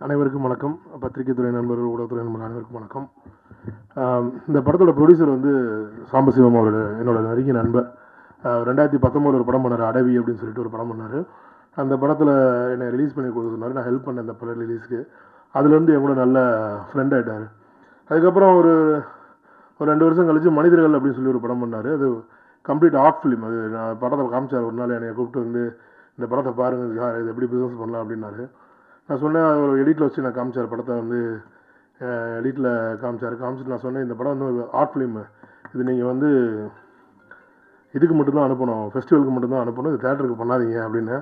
அனைவருக்கும் வணக்கம். பத்திரிகை துறை நண்பர்கள், ஊடகத்துறை நண்பர்கள் அனைவருக்கும் வணக்கம். இந்த படத்தோட ப்ரொடியூசர் வந்து சாம்பசிவம் அவரோட என்னோட நெருங்கிய நண்பர். 2019 ஒரு படம் பண்ணார், அடவி அப்படின்னு சொல்லிட்டு ஒரு படம் பண்ணார். அந்த படத்தில் என்னை ரிலீஸ் பண்ணி கொடுக்க சொன்னார். நான் ஹெல்ப் பண்ணேன் அந்த படம் ரிலீஸ்க்கு. அதுலேருந்து என் கூட நல்ல ஃப்ரெண்ட் ஆகிட்டார். அதுக்கப்புறம் ஒரு 2 வருஷம் கழித்து மனிதர்கள் அப்படின்னு சொல்லி ஒரு படம் பண்ணார். அது கம்ப்ளீட் ஆர்ட் ஃபிலிம். அது நான் படத்தை காமிச்சார். ஒரு நாள் என்னை கூப்பிட்டு வந்து இந்த படத்தை பாருங்கள் சார், இது எப்படி பிஸ்னஸ் பண்ணலாம் அப்படின்னாரு. நான் சொன்னேன், ஒரு எடிட்டில் வச்சு நான் காமிச்சார் படத்தை வந்து எடிட்டில் காமிச்சிட்டு நான் சொன்னேன், இந்த படம் வந்து ஆர்ட் ஃபிலிமு, இது நீங்கள் வந்து இதுக்கு மட்டும்தான் அனுப்பணும், ஃபெஸ்டிவலுக்கு மட்டும்தான் அனுப்பணும், இது தேட்டருக்கு பண்ணாதீங்க அப்படின்னு.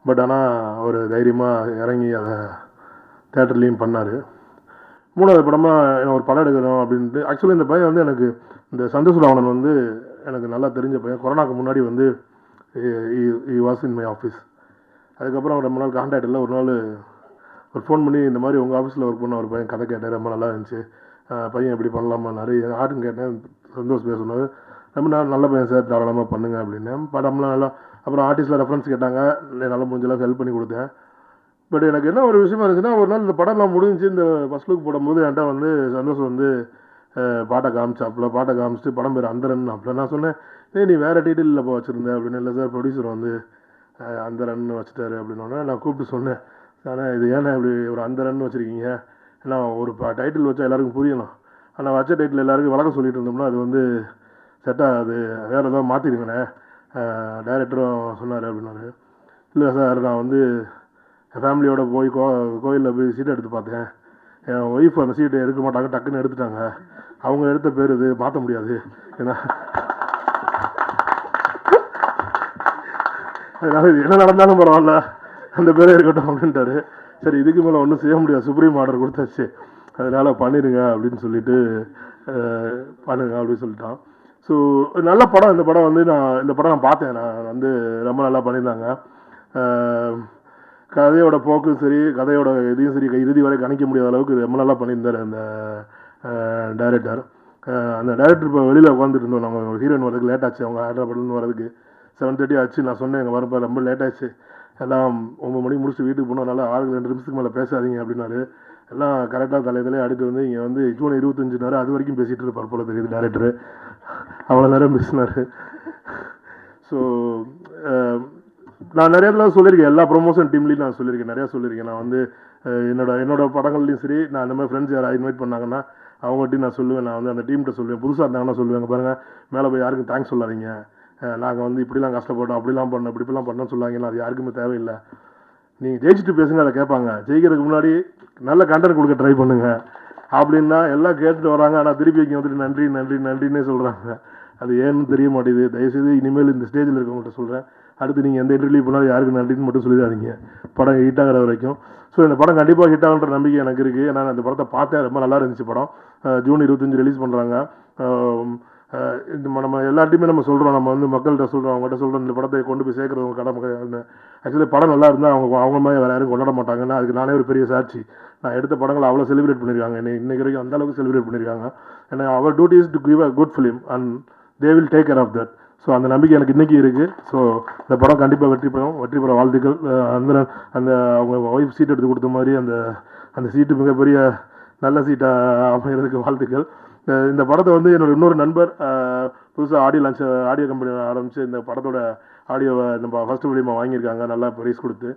பட் ஆனால் அவர் தைரியமாக இறங்கி அதை தேட்டர்லேயும் பண்ணார். 3வது படமாக ஒரு படம் எடுக்கணும் அப்படின்ட்டு. ஆக்சுவலி இந்த பையன் வந்து எனக்கு இந்த சந்தோஷ் ராவணன் வந்து எனக்கு நல்லா தெரிஞ்ச பையன். கொரோனாக்கு முன்னாடி வந்து வாஸ் இன் மை ஆஃபீஸ். அதுக்கப்புறம் ரொம்ப நாள் கான்டாக்ட் இல்லை. ஒரு நாள் ஒரு ஃபோன் பண்ணி, இந்த மாதிரி உங்கள் ஆஃபீஸில் ஒர்க் பண்ண ஒரு பையன் கதை கேட்டேன், ரொம்ப நல்லா இருந்துச்சு, பையன் எப்படி பண்ணலாமான்னாரு. யாருன்னு கேட்டேன், சந்தோஷ் பேர் சொன்னார். ரொம்ப நல்ல பையன் சார், தாராளமாக பண்ணுங்க அப்படின்னு. படம்லாம் நல்லா. அப்புறம் ஆர்டிஸ்டில் ரெஃபரன்ஸ் கேட்டாங்க, நல்லா முடிஞ்சளவுக்கு ஹெல்ப் பண்ணி கொடுத்தேன். பட் எனக்கு என்ன ஒரு விஷயமா இருந்துச்சுன்னா, ஒரு நாள் இந்த படம்லாம் முடிஞ்சு இந்த ஃபர்ஸ்ட் லுக் போடும்போது என்கிட்ட வந்து சந்தோஷ் வந்து பாட்டை காமிச்சிட்டு படம் பேர் அந்தரன் அப்படின். நான் சொன்னேன், நீ வேறு டைட்டிலில் இப்போ வச்சுருந்தேன் அப்படின்னு. இல்லை சார், ப்ரொடியூசர் வந்து அந்தரன் வச்சுட்டாரு அப்படின்னோடனே நான் கூப்பிட்டு சொன்னேன், ஆனால் இது ஏன்னா இப்படி ஒரு அந்தரன் வச்சுருக்கீங்க, ஏன்னா ஒரு டைட்டில் வச்சா எல்லாருக்கும் புரியணும், ஆனால் வச்ச டைட்டில் எல்லாருக்கும் வழக்கம் சொல்லிட்டு இருந்தோம்னா அது வந்து செட்டாக அது வேறு ஏதாவது மாற்றிடுங்கண்ணே டைரக்டரும் சொன்னார் அப்படின்னாரு. இல்லை சார், நான் வந்து என் ஃபேமிலியோடு போய் கோயிலில் போய் சீட்டை எடுத்து பார்த்தேன், என் ஒய்ஃப் அந்த சீட்டை எடுக்க மாட்டாங்க, டக்குன்னு எடுத்துட்டாங்க, அவங்க எடுத்த பேர் இது மாற்ற முடியாது, ஏன்னா அதனால் இது என்ன நடந்தாலும் பரவாயில்ல, அந்த பேரே இருக்கட்டும் அப்படின்ட்டாரு. சரி, இதுக்கு மேலே ஒன்றும் செய்ய முடியாது, சுப்ரீம் ஆர்டர் கொடுத்தாச்சு, அதனால் பண்ணிடுங்க அப்படின்னு சொல்லிட்டு பண்ணுங்க அப்படின்னு சொல்லிட்டான். ஸோ நல்ல படம். இந்த படம் வந்து இந்த படம் நான் பார்த்தேன். நான் வந்து ரொம்ப நல்லா பண்ணியிருந்தாங்க. கதையோட போக்கும் சரி, கதையோட இதையும் சரி, இறுதி வரை கணிக்க முடியாத அளவுக்கு ரொம்ப நல்லா பண்ணியிருந்தார் அந்த டைரக்டர். அந்த டைரக்டர் இப்போ வெளியில் உட்காந்துட்டு இருந்தோம். நாங்கள் ஹீரோயின் வரதுக்கு லேட் ஆச்சு, அவங்க ஹைதராபாத்லேருந்து வரதுக்கு 7:30 ஆச்சு. நான் சொன்னேன், எங்கள் வரப்போ ரொம்ப லேட் ஆச்சு, எல்லாம் 9 மணிக்கு முடிச்சுட்டு வீட்டுக்கு போனோம், நல்லா 2 நிமிஷத்துக்கு மேலே பேசாதீங்க அப்படின்னாரு. எல்லாம் கரெக்டாக தலையிலே அடுத்து வந்து இங்கே வந்து ஜூன் 25 அது வரைக்கும் பேசிகிட்டு இருப்பார் போல தெரியுது டேரக்டரு, அவ்வளோ நேரம் பேசினார். ஸோ நான் நிறைய இடத்துல சொல்லியிருக்கேன், எல்லா ப்ரொமோஷன் டீம்லேயும் நான் சொல்லியிருக்கேன், நிறையா சொல்லியிருக்கேன். நான் வந்து என்னோட படங்கள்லையும் சரி, நான் அந்த மாதிரி ஃப்ரெண்ட்ஸ் யாராவது இன்வைட் பண்ணாங்கன்னா அவங்ககிட்டையும் நான் சொல்லுவேன், நான் வந்து அந்த டீம்கிட்ட சொல்லுவேன். புதுசாக இருந்தாங்கன்னா சொல்லுவேங்க, பாருங்கள் மேலே போய் யாருக்கும் தேங்க்ஸ் சொல்லாதீங்க, நாங்கள் வந்து இப்படிலாம் கஷ்டப்பட்டோம், அப்படிலாம் பண்ணோம், இப்படிலாம் பண்ணோன்னு சொல்லாங்கன்னா அது யாருக்குமே தேவையில்லை. நீங்கள் ஜெயிச்சுட்டு பேசுங்க, அதை கேட்பாங்க. ஜெயிக்கிறதுக்கு முன்னாடி நல்ல கண்டென்ட் கொடுக்க ட்ரை பண்ணுங்க அப்படின்னா எல்லாம் கேட்டுட்டு வராங்க. ஆனால் திருப்பி இங்கே வந்துட்டு நன்றி நன்றி நன்றின்னே சொல்கிறாங்க. அது ஏன்னு தெரிய மாட்டேது. தயவுசெய்து இனிமேல் இந்த ஸ்டேஜில் இருக்கவங்கள்ட்ட சொல்கிறேன், அடுத்து நீங்கள் எந்த இன்டர்வியூ பண்ணாலும் யாருக்கு நன்றின்னு மட்டும் சொல்லிடாதீங்க, படம் ஹிட் ஆகிற வரைக்கும். ஸோ இந்த படம் கண்டிப்பாக ஹிட் ஆகுன்ற நம்பிக்கை எனக்கு இருக்குது. ஏன்னா அந்த படத்தை பார்த்தேன், ரொம்ப நல்லா இருந்துச்சு படம். ஜூன் 25 ரிலீஸ் பண்ணுறாங்க. நம்ம எல்லாத்தையுமே நம்ம சொல்கிறோம், நம்ம வந்து மக்கள்கிட்ட சொல்கிறோம், அவங்ககிட்ட சொல்கிறோம், இந்த படத்தை கொண்டு போய் சேர்க்குறவங்க கடமை. ஆக்சுவலி படம் நல்லா இருந்தால் அவங்க மாதிரி வேறு யாரும் கொண்டாட மாட்டாங்கன்னா அதுக்கு நானே ஒரு பெரிய சாட்சி. நான் எடுத்த படங்களை அவ்வளோ செலிப்ரேட் பண்ணியிருக்காங்க, இன்னைக்கு வரைக்கும் அந்த அளவுக்கு செலிப்ரேட் பண்ணியிருக்காங்க. ஏன்னா அவர் duty is to give a good film and they will take care of that. So அந்த நம்பிக்கை எனக்கு இன்றைக்கி இருக்குது. ஸோ இந்த படம் கண்டிப்பாக வெற்றி பெற வாழ்த்துக்கள். அந்த அவங்க ஒய்ஃப் சீட் எடுத்து கொடுத்த மாதிரி அந்த சீட்டு மிகப்பெரிய நல்ல சீட்டாக அமைகிறதுக்கு வாழ்த்துக்கள். இந்த படத்தை வந்து என்னோட இன்னொரு நண்பர் புதுசாக ஆடியோ கம்பெனி ஆரம்பித்து இந்த படத்தோட ஆடியோவை நம்ம ஃபஸ்ட்டு ஃபிலிமாக வாங்கியிருக்காங்க, நல்லா ப்ரைஸ் கொடுத்து.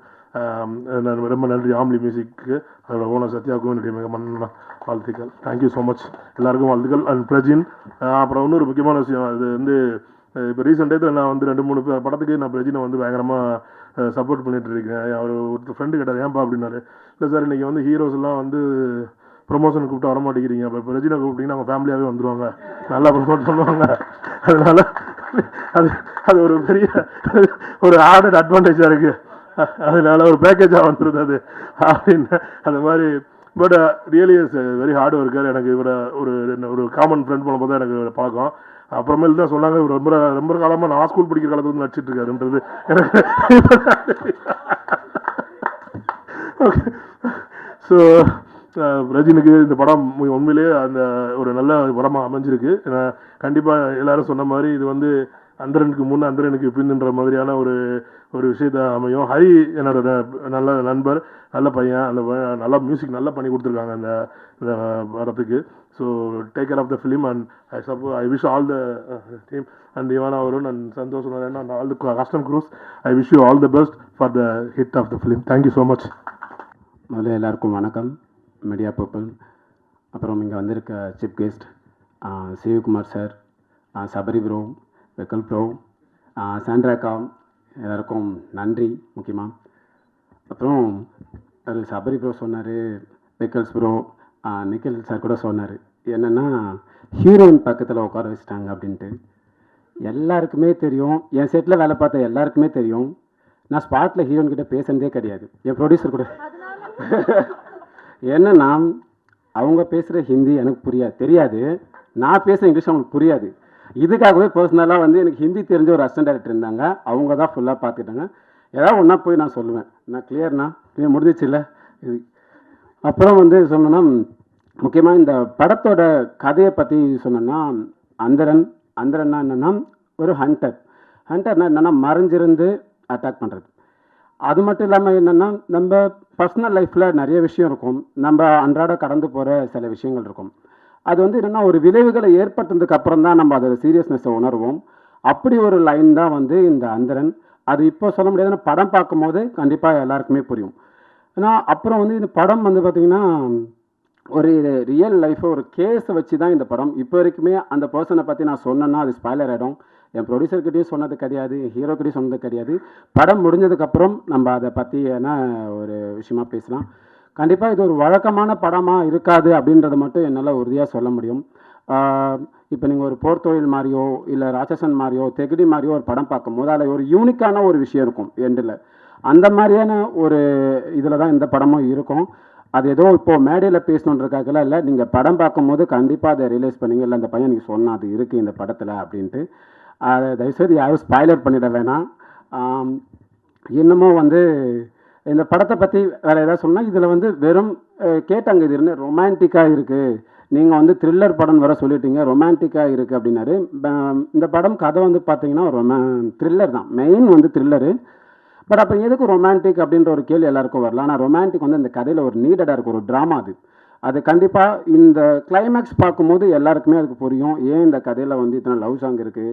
ரொம்ப நன்றி ஆம்லி மியூசிக்கு, அதோட ஓனர் சத்யாவுக்கும் என்னுடைய மிக மன்ன வாழ்த்துக்கள். தேங்க்யூ ஸோ மச், எல்லாருக்கும் வாழ்த்துக்கள். அண்ட் பிரஜின். அப்புறம் இன்னொரு முக்கியமான விஷயம், அது வந்து இப்போ ரீசெண்ட் டேத்தில் நான் வந்து 2-3 படத்துக்கு நான் பிரஜினை வந்து பயங்கரமாக சப்போர்ட் பண்ணிகிட்டு இருக்கேன். அவர் ஒரு ஃப்ரெண்டு கேட்டார், ஏன்பா அப்படின்னாரு. இல்லை சார், இன்றைக்கி வந்து ஹீரோஸ் எல்லாம் வந்து ப்ரொமோஷன் கூப்பிட்டு வர மாட்டேங்கிறீங்க, இப்போ ரெஜினா கூப்பிட்டிங்கன்னா அவங்க ஃபேமிலியாகவே வந்துடுவாங்க, நல்லா ப்ரொமோட் பண்ணுவாங்க, அதனால் அது ஒரு பெரிய ஒரு ஆடட் அட்வான்டேஜாக இருக்குது, அதனால ஒரு பேக்கேஜாக வந்துடுது அது அப்படின்னு அந்த மாதிரி. But really is very hard worker. எனக்கு இவரை ஒரு காமன் ஃப்ரெண்ட் போனப்போ தான் எனக்கு பழக்கம். அப்புறமேல் தான் சொன்னாங்க, இவர் ரொம்ப காலமாக நான் ஸ்கூல் படிக்கிற காலத்துல வந்து நடிச்சிட்டு இருக்காருன்றது எனக்கு. ஓகே, ஸோ ரஜினிக்கு இந்த படம் உண்மையிலேயே அந்த ஒரு நல்ல படமாக அமைஞ்சிருக்கு. கண்டிப்பாக எல்லாரும் சொன்ன மாதிரி இது வந்து அந்தரனுக்கு முன் அந்தரனுக்கு பின்னுன்ற மாதிரியான ஒரு ஒரு விஷயத்த அமையும். ஹரி என்னோட நல்ல நண்பர், நல்ல பையன். அந்த நல்லா மியூசிக் நல்லா பண்ணி கொடுத்துருக்காங்க அந்த இந்த படத்துக்கு. So take care of the film and I wish all the team and Ivana Varun and Santhosh and all the costume crews. I wish you all the best for the hit of the film. Thank you so much. முதல்ல எல்லாருக்கும் வணக்கம், media people. அப்புறம் இங்கே வந்திருக்க chief guest Sivakumar sir, Sabari bro, வெக்கல் bro, சாண்ட்ராக்கா, எல்லாருக்கும் நன்றி முக்கியமாக. அப்புறம் அது சபரி ப்ரோ சொன்னார், வெக்கல்ஸ் ப்ரோ, நிக்கில் சார் கூட சொன்னார் என்னென்னா ஹீரோயின் பக்கத்தில் உட்கார வச்சுட்டாங்க அப்படின்ட்டு. எல்லாருக்குமே தெரியும், என் செட்டில் வேலை பார்த்த எல்லாருக்குமே தெரியும், நான் ஸ்பாட்டில் ஹீரோயின் கிட்டே பேசுனதே கிடையாது. என் ப்ரொடியூசர் கூட என்னன்னா அவங்க பேசுகிற ஹிந்தி எனக்கு தெரியாது, நான் பேசுகிற இங்கிலீஷ் அவங்களுக்கு புரியாது. இதுக்காகவே பர்சனலாக வந்து எனக்கு ஹிந்தி தெரிஞ்ச ஒரு அசிஸ்டன்ட் டைரக்டர் இருந்தாங்க, அவங்க தான் ஃபுல்லாக பார்த்துட்டாங்க. ஏதாவது ஒன்றா போய் நான் சொல்லுவேன், நான் கிளியர் முடிஞ்சிச்சு இல்லை இது. அப்புறம் வந்து சொன்னோன்னா முக்கியமாக இந்த படத்தோட கதையை பற்றி சொன்னோன்னா, அந்தரன்னா என்னென்னா ஒரு ஹண்டர்னா என்னென்னா மறைஞ்சிருந்து அட்டாக் பண்ணுறது. அது மட்டும் இல்லாமல் என்னென்னா நம்ம பர்சனல் லைஃப்பில் நிறைய விஷயம் இருக்கும், நம்ம அன்றாட கடந்து போகிற சில விஷயங்கள் இருக்கும். அது வந்து என்னென்னா ஒரு விளைவுகளை ஏற்பட்டதுக்கு அப்புறம் தான் நம்ம அதோட சீரியஸ்னஸை உணர்வோம். அப்படி ஒரு லைன் தான் வந்து இந்த அந்தரன். அது இப்போ சொல்ல முடியாதுன்னா படம் பார்க்கும்போது கண்டிப்பாக எல்லாருக்குமே புரியும். ஏன்னா அப்புறம் வந்து இந்த படம் வந்து பார்த்திங்கன்னா ஒரு ரியல் லைஃப்பை ஒரு கேஸை வச்சு தான் இந்த படம். இப்போ வரைக்குமே அந்த பர்சனை பற்றி நான் சொன்னேன்னா அது ஸ்பாய்லர் ஆகிடும். என் ப்ரொடியூசர்கிட்டையும் சொன்னது கிடையாது, ஹீரோக்கிட்டையும் சொன்னது கிடையாது. படம் முடிஞ்சதுக்கப்புறம் நம்ம அதை பற்றியான ஒரு விஷயமா பேசலாம். கண்டிப்பாக இது ஒரு வழக்கமான படமாக இருக்காது அப்படின்றத மட்டும் என்னால் உறுதியாக சொல்ல முடியும். இப்போ நீங்கள் ஒரு போர் தொழில் மாதிரியோ இல்லை ராட்சசன் மாதிரியோ தெகுடி மாதிரியோ ஒரு படம் பார்க்கும்போது அதில் ஒரு யூனிக்கான ஒரு விஷயம் இருக்கும் எண்டில். அந்த மாதிரியான ஒரு இதில் தான் இந்த படமும் இருக்கும். அது ஏதோ இப்போது மேடையில் பேசணுன்றதுக்காகலாம் இல்லை, நீங்கள் படம் பார்க்கும்போது கண்டிப்பாக அதை ரியலைஸ் பண்ணிங்க. இல்லை அந்த பையன் நீங்கள் சொன்னால் அது இருக்குது இந்த படத்தில் அப்படின்ட்டு. அதை தயவுசெய்து யாரும் ஸ்பாய்லர் பண்ணிட வேணாம். இன்னமும் வந்து இந்த படத்தை பற்றி வேறு ஏதாவது சொன்னால் இதில் வந்து வெறும் கேட்டாங்க இது என்ன ரொமான்டிக்காக இருக்குது, நீங்கள் வந்து த்ரில்லர் படம் வர சொல்லிட்டீங்க, ரொமான்டிக்காக இருக்குது அப்படின்னாரு. இந்த படம் கதை வந்து பார்த்தீங்கன்னா த்ரில்லர் தான், மெயின் வந்து த்ரில்லரு. பட் அப்போ எதுக்கு ரொமான்டிக் அப்படின்ற ஒரு கேள்வி எல்லாருக்கும் வரலாம். ஆனால் ரொமான்டிக் வந்து இந்த கதையில் ஒரு நீடடாக இருக்கும், ஒரு ட்ராமா அது கண்டிப்பாக இந்த கிளைமேக்ஸ் பார்க்கும்போது எல்லாருக்குமே அதுக்கு புரியும், ஏன் இந்த கதையில் வந்து இத்தனை லவ் சாங் இருக்குது,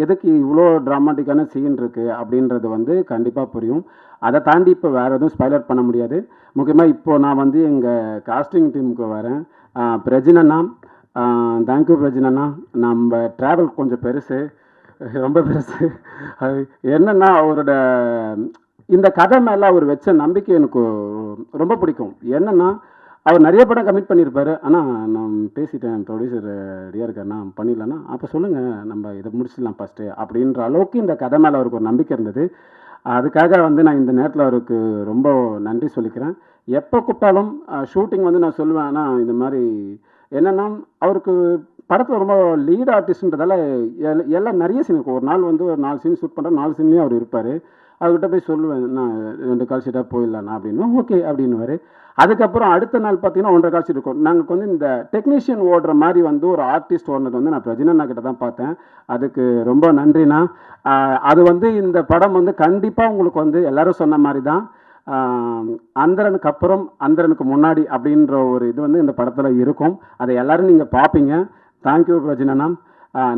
எதுக்கு இவ்வளோ ட்ராமாட்டிக்கான சீன் இருக்குது அப்படின்றது வந்து கண்டிப்பாக புரியும். அதை தாண்டி இப்போ வேறு எதுவும் ஸ்பாய்லர் பண்ண முடியாது. முக்கியமாக இப்போது நான் வந்து எங்கள் காஸ்டிங் டீமுக்கு வரேன். பிரஜினண்ணா, தேங்க்யூ பிரஜினண்ணா. நம்ம ட்ராவல் கொஞ்சம் பெருசு, ரொம்ப பெருசு. அது என்னென்னா அவரோட இந்த கதை மேலே அவர் வச்ச நம்பிக்கை எனக்கு ரொம்ப பிடிக்கும். என்னென்னா அவர் நிறைய படம் கமிட் பண்ணியிருப்பார், ஆனால் நான் பேசிட்டேன், ப்ரொடியூசர் ரெடியாக இருக்காருண்ணா பண்ணிடலான்னா, அப்போ சொல்லுங்கள் நம்ம இதை முடிச்சிடலாம் ஃபஸ்ட்டு அப்படின்ற அளவுக்கு இந்த கதை மேலே அவருக்கு ஒரு நம்பிக்கை இருந்தது. அதுக்காக வந்து நான் இந்த நேரத்தில் அவருக்கு ரொம்ப நன்றி சொல்லிக்கிறேன். எப்போ கூப்பிட்டாலும் ஷூட்டிங் வந்து நான் சொல்லுவேன். ஆனால் இந்த மாதிரி என்னென்னா அவருக்கு படத்தில் ரொம்ப லீட் ஆர்டிஸ்ட்ன்றதால எல்லாம் நிறைய சீன் இருக்கும். ஒரு நாள் வந்து ஒரு 4 சீன் ஷூட் பண்ணுற 4 சீன்லேயும் அவர் இருப்பார். அவர்கிட்ட போய் சொல்லுவேன், நான் 2 கால் ஷீட்டாக போயிடலாண்ணா அப்படின்னு. ஓகே அப்படின்னுவார். அதுக்கப்புறம் அடுத்த நாள் பார்த்தீங்கன்னா 1.5 கால் ஷீட் இருக்கும். நாங்கள் வந்து இந்த டெக்னீஷியன் ஓடுற மாதிரி வந்து ஒரு ஆர்டிஸ்ட் ஓடுனது வந்து நான் பிரஜினண்ணா கிட்ட தான் பார்த்தேன். அதுக்கு ரொம்ப நன்றிண்ணா. அது வந்து இந்த படம் வந்து கண்டிப்பாக உங்களுக்கு வந்து எல்லோரும் சொன்ன மாதிரி தான் அந்தரனுக்கு அப்புறம் அந்தரனுக்கு முன்னாடி அப்படின்ற ஒரு இது வந்து இந்த படத்தில் இருக்கும். அதை எல்லோரும் நீங்கள் பார்ப்பீங்க. தேங்க்யூ பிரஜினண்ணா.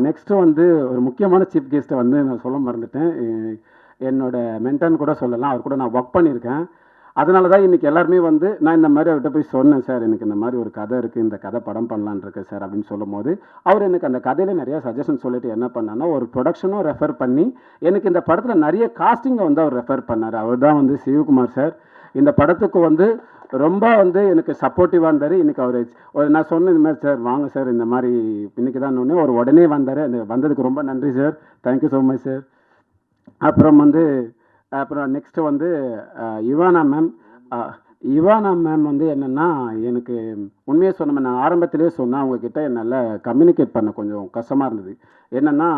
நெக்ஸ்ட்டு வந்து ஒரு முக்கியமான சீஃப் கெஸ்ட்டை வந்து நான் சொல்ல மறந்துட்டேன். என்னோட மென்டன் கூட சொல்லலாம், அவர் கூட நான் ஒர்க் பண்ணியிருக்கேன். அதனால தான் இன்றைக்கி எல்லாருமே வந்து நான் இந்த மாதிரி அவர்கிட்ட போய் சொன்னேன், சார் எனக்கு இந்த மாதிரி ஒரு கதை இருக்குது, இந்த கதை படம் பண்ணலான் இருக்கு சார் அப்படின்னு சொல்லும் போது அவர் எனக்கு அந்த கதையில் நிறையா சஜஷன் சொல்லிட்டு என்ன பண்ணான்னா ஒரு ப்ரொடக்ஷனும் ரெஃபர் பண்ணி எனக்கு இந்த படத்தில் நிறைய காஸ்டிங்கை வந்து அவர் ரெஃபர் பண்ணார். அவர் தான் வந்து சிவகுமார் சார். இந்த படத்துக்கு வந்து ரொம்ப வந்து எனக்கு சப்போர்ட்டிவாக இருந்தார். இன்றைக்கி அவர் நான் சொன்ன இந்த மாதிரி சார் வாங்க சார் இந்த மாதிரி இன்றைக்கி தான் அவர் உடனே வந்தார். அந்த வந்ததுக்கு ரொம்ப நன்றி sir, thank you so much sir. அப்புறம் நெக்ஸ்ட்டு வந்து இவானா மேம் வந்து என்னென்னா எனக்கு உண்மையாக சொன்ன நான் ஆரம்பத்திலே சொன்னேன், அவங்கக்கிட்ட என்னால் கம்யூனிகேட் பண்ண கொஞ்சம் கஷ்டமாக இருந்தது. என்னென்னா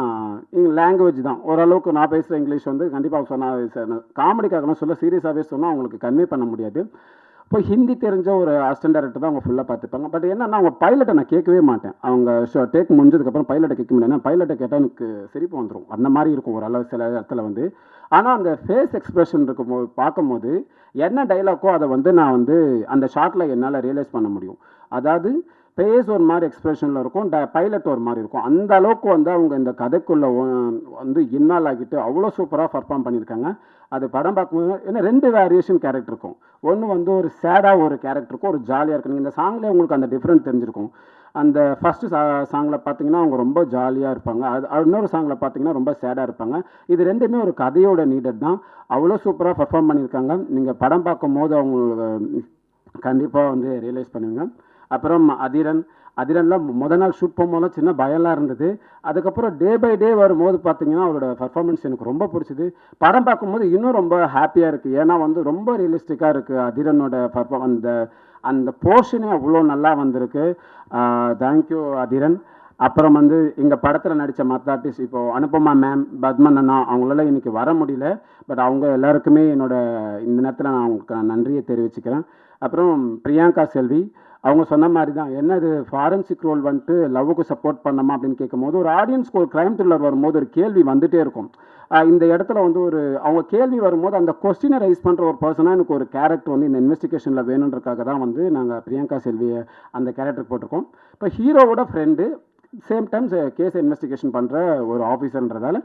லாங்குவேஜ் தான் ஓரளவுக்கு நான் பேசுகிற இங்கிலீஷ் வந்து கண்டிப்பாக சொன்னால் காமெடிக்காகலாம் சொல்ல சீரியஸாகவே சொன்னால் அவங்களுக்கு கன்வே பண்ண முடியாது. இப்போ ஹிந்தி தெரிஞ்ச ஒரு அசிஸ்டன்ட் டேரக்டர் தான் அவங்க ஃபுல்லாக பார்த்துப்பாங்க. பட் என்னன்னா அவங்க பைலட்டை நான் கேட்கவே மாட்டேன். அவங்க டேக் முடிஞ்சதுக்கப்புறம் பைலட்டை கேட்க முடியாது. பைலட்டை கேட்டால் எனக்கு சிரிப்பு வந்துடும். அந்த மாதிரி இருக்கும் ஒரு அளவு சில இடத்துல வந்து. ஆனால் அந்த ஃபேஸ் எக்ஸ்பிரஷன் இருக்கும்போது பார்க்கும்போது என்ன டைலாக்கோ அதை வந்து நான் வந்து அந்த ஷார்ட்டில் என்னால் ரியலைஸ் பண்ண முடியும். அதாவது ஃபேஸ் ஒரு மாதிரி எக்ஸ்பிரஷனில் இருக்கும், பைலட் ஒரு மாதிரி இருக்கும். அந்த அளவுக்கு வந்து அவங்க இந்த கதைக்குள்ளே வந்து இன்வால்வ் ஆகிட்டு அவ்வளோ சூப்பராக பர்ஃபார்ம் பண்ணியிருக்காங்க. அது படம் பார்க்கும்போது ஏன்னா 2 வேரியேஷன் கேரக்டர் இருக்கும். ஒன்று வந்து ஒரு சேடாக ஒரு கேரக்டர் இருக்கும், ஒரு ஜாலியாக இருக்கும். நீங்கள் இந்த சாங்லேயே உங்களுக்கு அந்த டிஃப்ரெண்ட் தெரிஞ்சிருக்கும். அந்த ஃபஸ்ட்டு சாங்கில் பார்த்தீங்கன்னா அவங்க ரொம்ப ஜாலியாக இருப்பாங்க. இன்னொரு சாங்கில் பார்த்தீங்கன்னா ரொம்ப சேடாக இருப்பாங்க. இது ரெண்டுமே ஒரு கதையோட நீடட் தான். அவ்வளோ சூப்பராக பர்ஃபார்ம் பண்ணியிருக்காங்க. நீங்கள் படம் பார்க்கும்போது அவங்களுக்கு கண்டிப்பாக வந்து ரியலைஸ் பண்ணுவீங்க. அப்புறம் அதிரன்லாம் நாள் ஷூட் போகும்போதெல்லாம் சின்ன பயம்லாம் இருந்தது. அதுக்கப்புறம் டே பை டே வரும்போது பார்த்தீங்கன்னா அவரோட பர்ஃபார்மன்ஸ் எனக்கு ரொம்ப பிடிச்சிது. படம் பார்க்கும்போது இன்னும் ரொம்ப ஹாப்பியாக இருக்குது. ஏன்னா வந்து ரொம்ப ரியலிஸ்டிக்காக இருக்குது அதிரனோட அந்த போர்ஷனே அவ்வளோ நல்லா வந்திருக்கு. தேங்க்யூ அதிரன். அப்புறம் வந்து எங்கள் படத்தில் நடித்த மற்ற ஆர்டிஸ்ட் இப்போது அனுபமா மேம், பத்மன் அண்ணா அவங்களால இன்றைக்கி வர முடியல. பட் அவங்க எல்லாருக்குமே இந்த நேரத்தில் நான் அவங்களுக்கு நன்றியை தெரிவிச்சுக்கிறேன். அப்புறம் பிரியங்கா செல்வி அவங்க சொன்ன மாதிரி தான், என்னது ஃபாரன்சிக் ரோல் வந்துட்டு லவ்வுக்கு சப்போர்ட் பண்ணமா அப்படின்னு கேட்கும்போது ஒரு ஆடியன்ஸ்க்கு ஒரு க்ரைம் த்ரில்லர் வரும்போது ஒரு கேள்வி வந்துகிட்டே இருக்கும். இந்த இடத்துல வந்து அவங்க கேள்வி வரும்போது அந்த கொஸ்டினை ரைஸ் பண்ணுற ஒரு பர்சனாக எனக்கு ஒரு கேரக்டர் வந்து இந்த இன்வெஸ்டிகேஷனில் வேணுன்றக்காக தான் வந்து நாங்கள் பிரியங்கா செல்வியை அந்த கேரக்டர் போட்டிருக்கோம். இப்போ ஹீரோவோட ஃப்ரெண்டு சேம் டைம்ஸ் கேஸை இன்வெஸ்டிகேஷன் பண்ணுற ஒரு ஆஃபீஸர்ன்றதால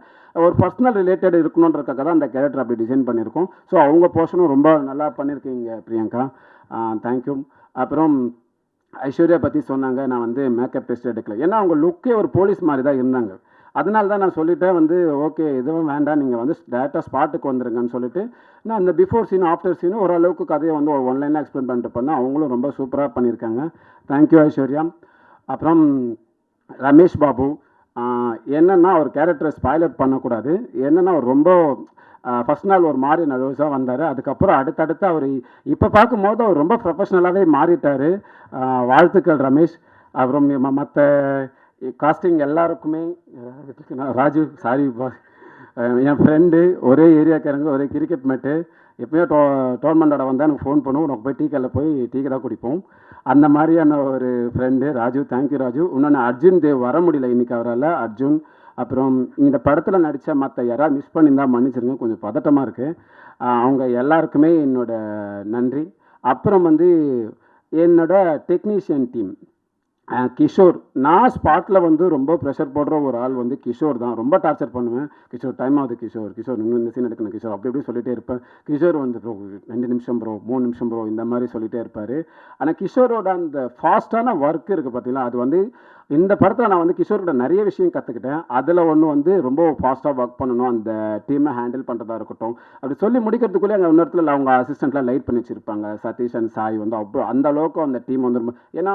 ஒரு பர்சனல் ரிலேட்டட் இருக்கணுன்றக்காக தான் அந்த கேரக்டர் அப்படி டிசைன் பண்ணியிருக்கோம். ஸோ அவங்க போர்ஷனும் ரொம்ப நல்லா பண்ணியிருக்கீங்க பிரியங்கா, தேங்க்யூ. அப்புறம் ஐஸ்வர்யா பற்றி சொன்னாங்க, நான் வந்து மேக்கப் டெஸ்ட் எடுக்கல. ஏன்னா அவங்க லுக்கே ஒரு போலீஸ் மாதிரி தான் இருந்தாங்க. அதனால தான் நான் சொல்லிட்டேன் வந்து ஓகே எதுவும் வேண்டாம், நீங்கள் வந்து டேரெக்டாக ஸ்பாட்டுக்கு வந்துருங்கன்னு சொல்லிட்டு நான் அந்த பிஃபோர் சீன் ஆஃப்டர் சீனும் ஓரளவுக்கு கதையை வந்து ஒரு ஒன்லைனில் எக்ஸ்பிளைன் பண்ணிட்டு பண்ணேன். அவங்களும் ரொம்ப சூப்பராக பண்ணியிருக்காங்க. தேங்க்யூ ஐஸ்வர்யா. அப்புறம் ரமேஷ் பாபு என்னென்னா அவர் கேரக்டரை ஸ்பாய்லர் பண்ணக்கூடாது. என்னென்னா அவர் ரொம்ப ஃபஸ்ட் நாள் ஒரு மாதிரி நர்வஸாக வந்தார். அதுக்கப்புறம் அடுத்தடுத்து அவர் இப்போ பார்க்கும்போது அவர் ரொம்ப ப்ரொஃபஷ்னலாகவே மாறிட்டார். வாழ்த்துக்கள் ரமேஷ். அப்புறம் மற்ற காஸ்டிங் எல்லாருக்குமே ராஜு சாரி என் ஃப்ரெண்டு, ஒரே ஏரியாக்காரங்க, ஒரே கிரிக்கெட் மேட்டு. எப்போயோ டோர்னமெண்டோட வந்தால் எனக்கு ஃபோன் பண்ணுவோம், உனக்கு போய் டீ கடையில் போய் டீ தான் குடிப்போம். அந்த மாதிரியான ஒரு ஃப்ரெண்டு ராஜு. தேங்க்யூ ராஜு. இன்னொன்று அர்ஜுன் தேவ் வர முடியல இன்றைக்கி, அவரால். அர்ஜுன். அப்புறம் இந்த படத்தில் நடித்த மற்ற யாராவது மிஸ் பண்ணியிருந்தா மன்னிச்சிருங்க, கொஞ்சம் பதட்டமாக இருக்குது. அவங்க எல்லாருக்குமே என்னோட நன்றி. அப்புறம் வந்து என்னோட டெக்னீஷியன் டீம் கிஷோர். நான் ஸ்பாட்டில் வந்து ரொம்ப ப்ரெஷர் போடுற ஒரு ஆள் வந்து கிஷோர் தான். ரொம்ப டார்ச்சர் பண்ணுவேன். கிஷோர் டைம் ஆகுது, கிஷோர் இன்னும் இந்த சீன் எடுக்கணும் கிஷோர், அப்படி இப்படி சொல்லிகிட்டே இருப்பேன். கிஷோர் வந்து ப்ரோ 2 நிமிஷம் ப்ரோ, 3 நிமிஷம் ப்ரோ, இந்த மாதிரி சொல்லிகிட்டே இருப்பார். ஆனால் கிஷோரோட அந்த ஃபாஸ்ட்டான ஒர்க் இருக்குது பார்த்தீங்களா, அது வந்து இந்த படத்தில் நான் வந்து கிஷோர்கிட்ட நிறைய விஷயம் கற்றுக்கிட்டேன். அதில் ஒன்று வந்து ரொம்ப ஃபாஸ்ட்டாக ஒர்க் பண்ணணும், அந்த டீமை ஹேண்டில் பண்ணுறதா இருக்கட்டும். அப்படி சொல்லி முடிக்கிறதுக்குள்ளே அங்கே இன்னொருத்தில் அவங்க அசிஸ்டண்ட்லாம் லைட் பண்ணி வச்சுருப்பாங்க. சதீஷ் அண்ட் சாய் வந்து அவ்வளோ அந்த அளவுக்கு அந்த டீம் வந்து, ஏன்னா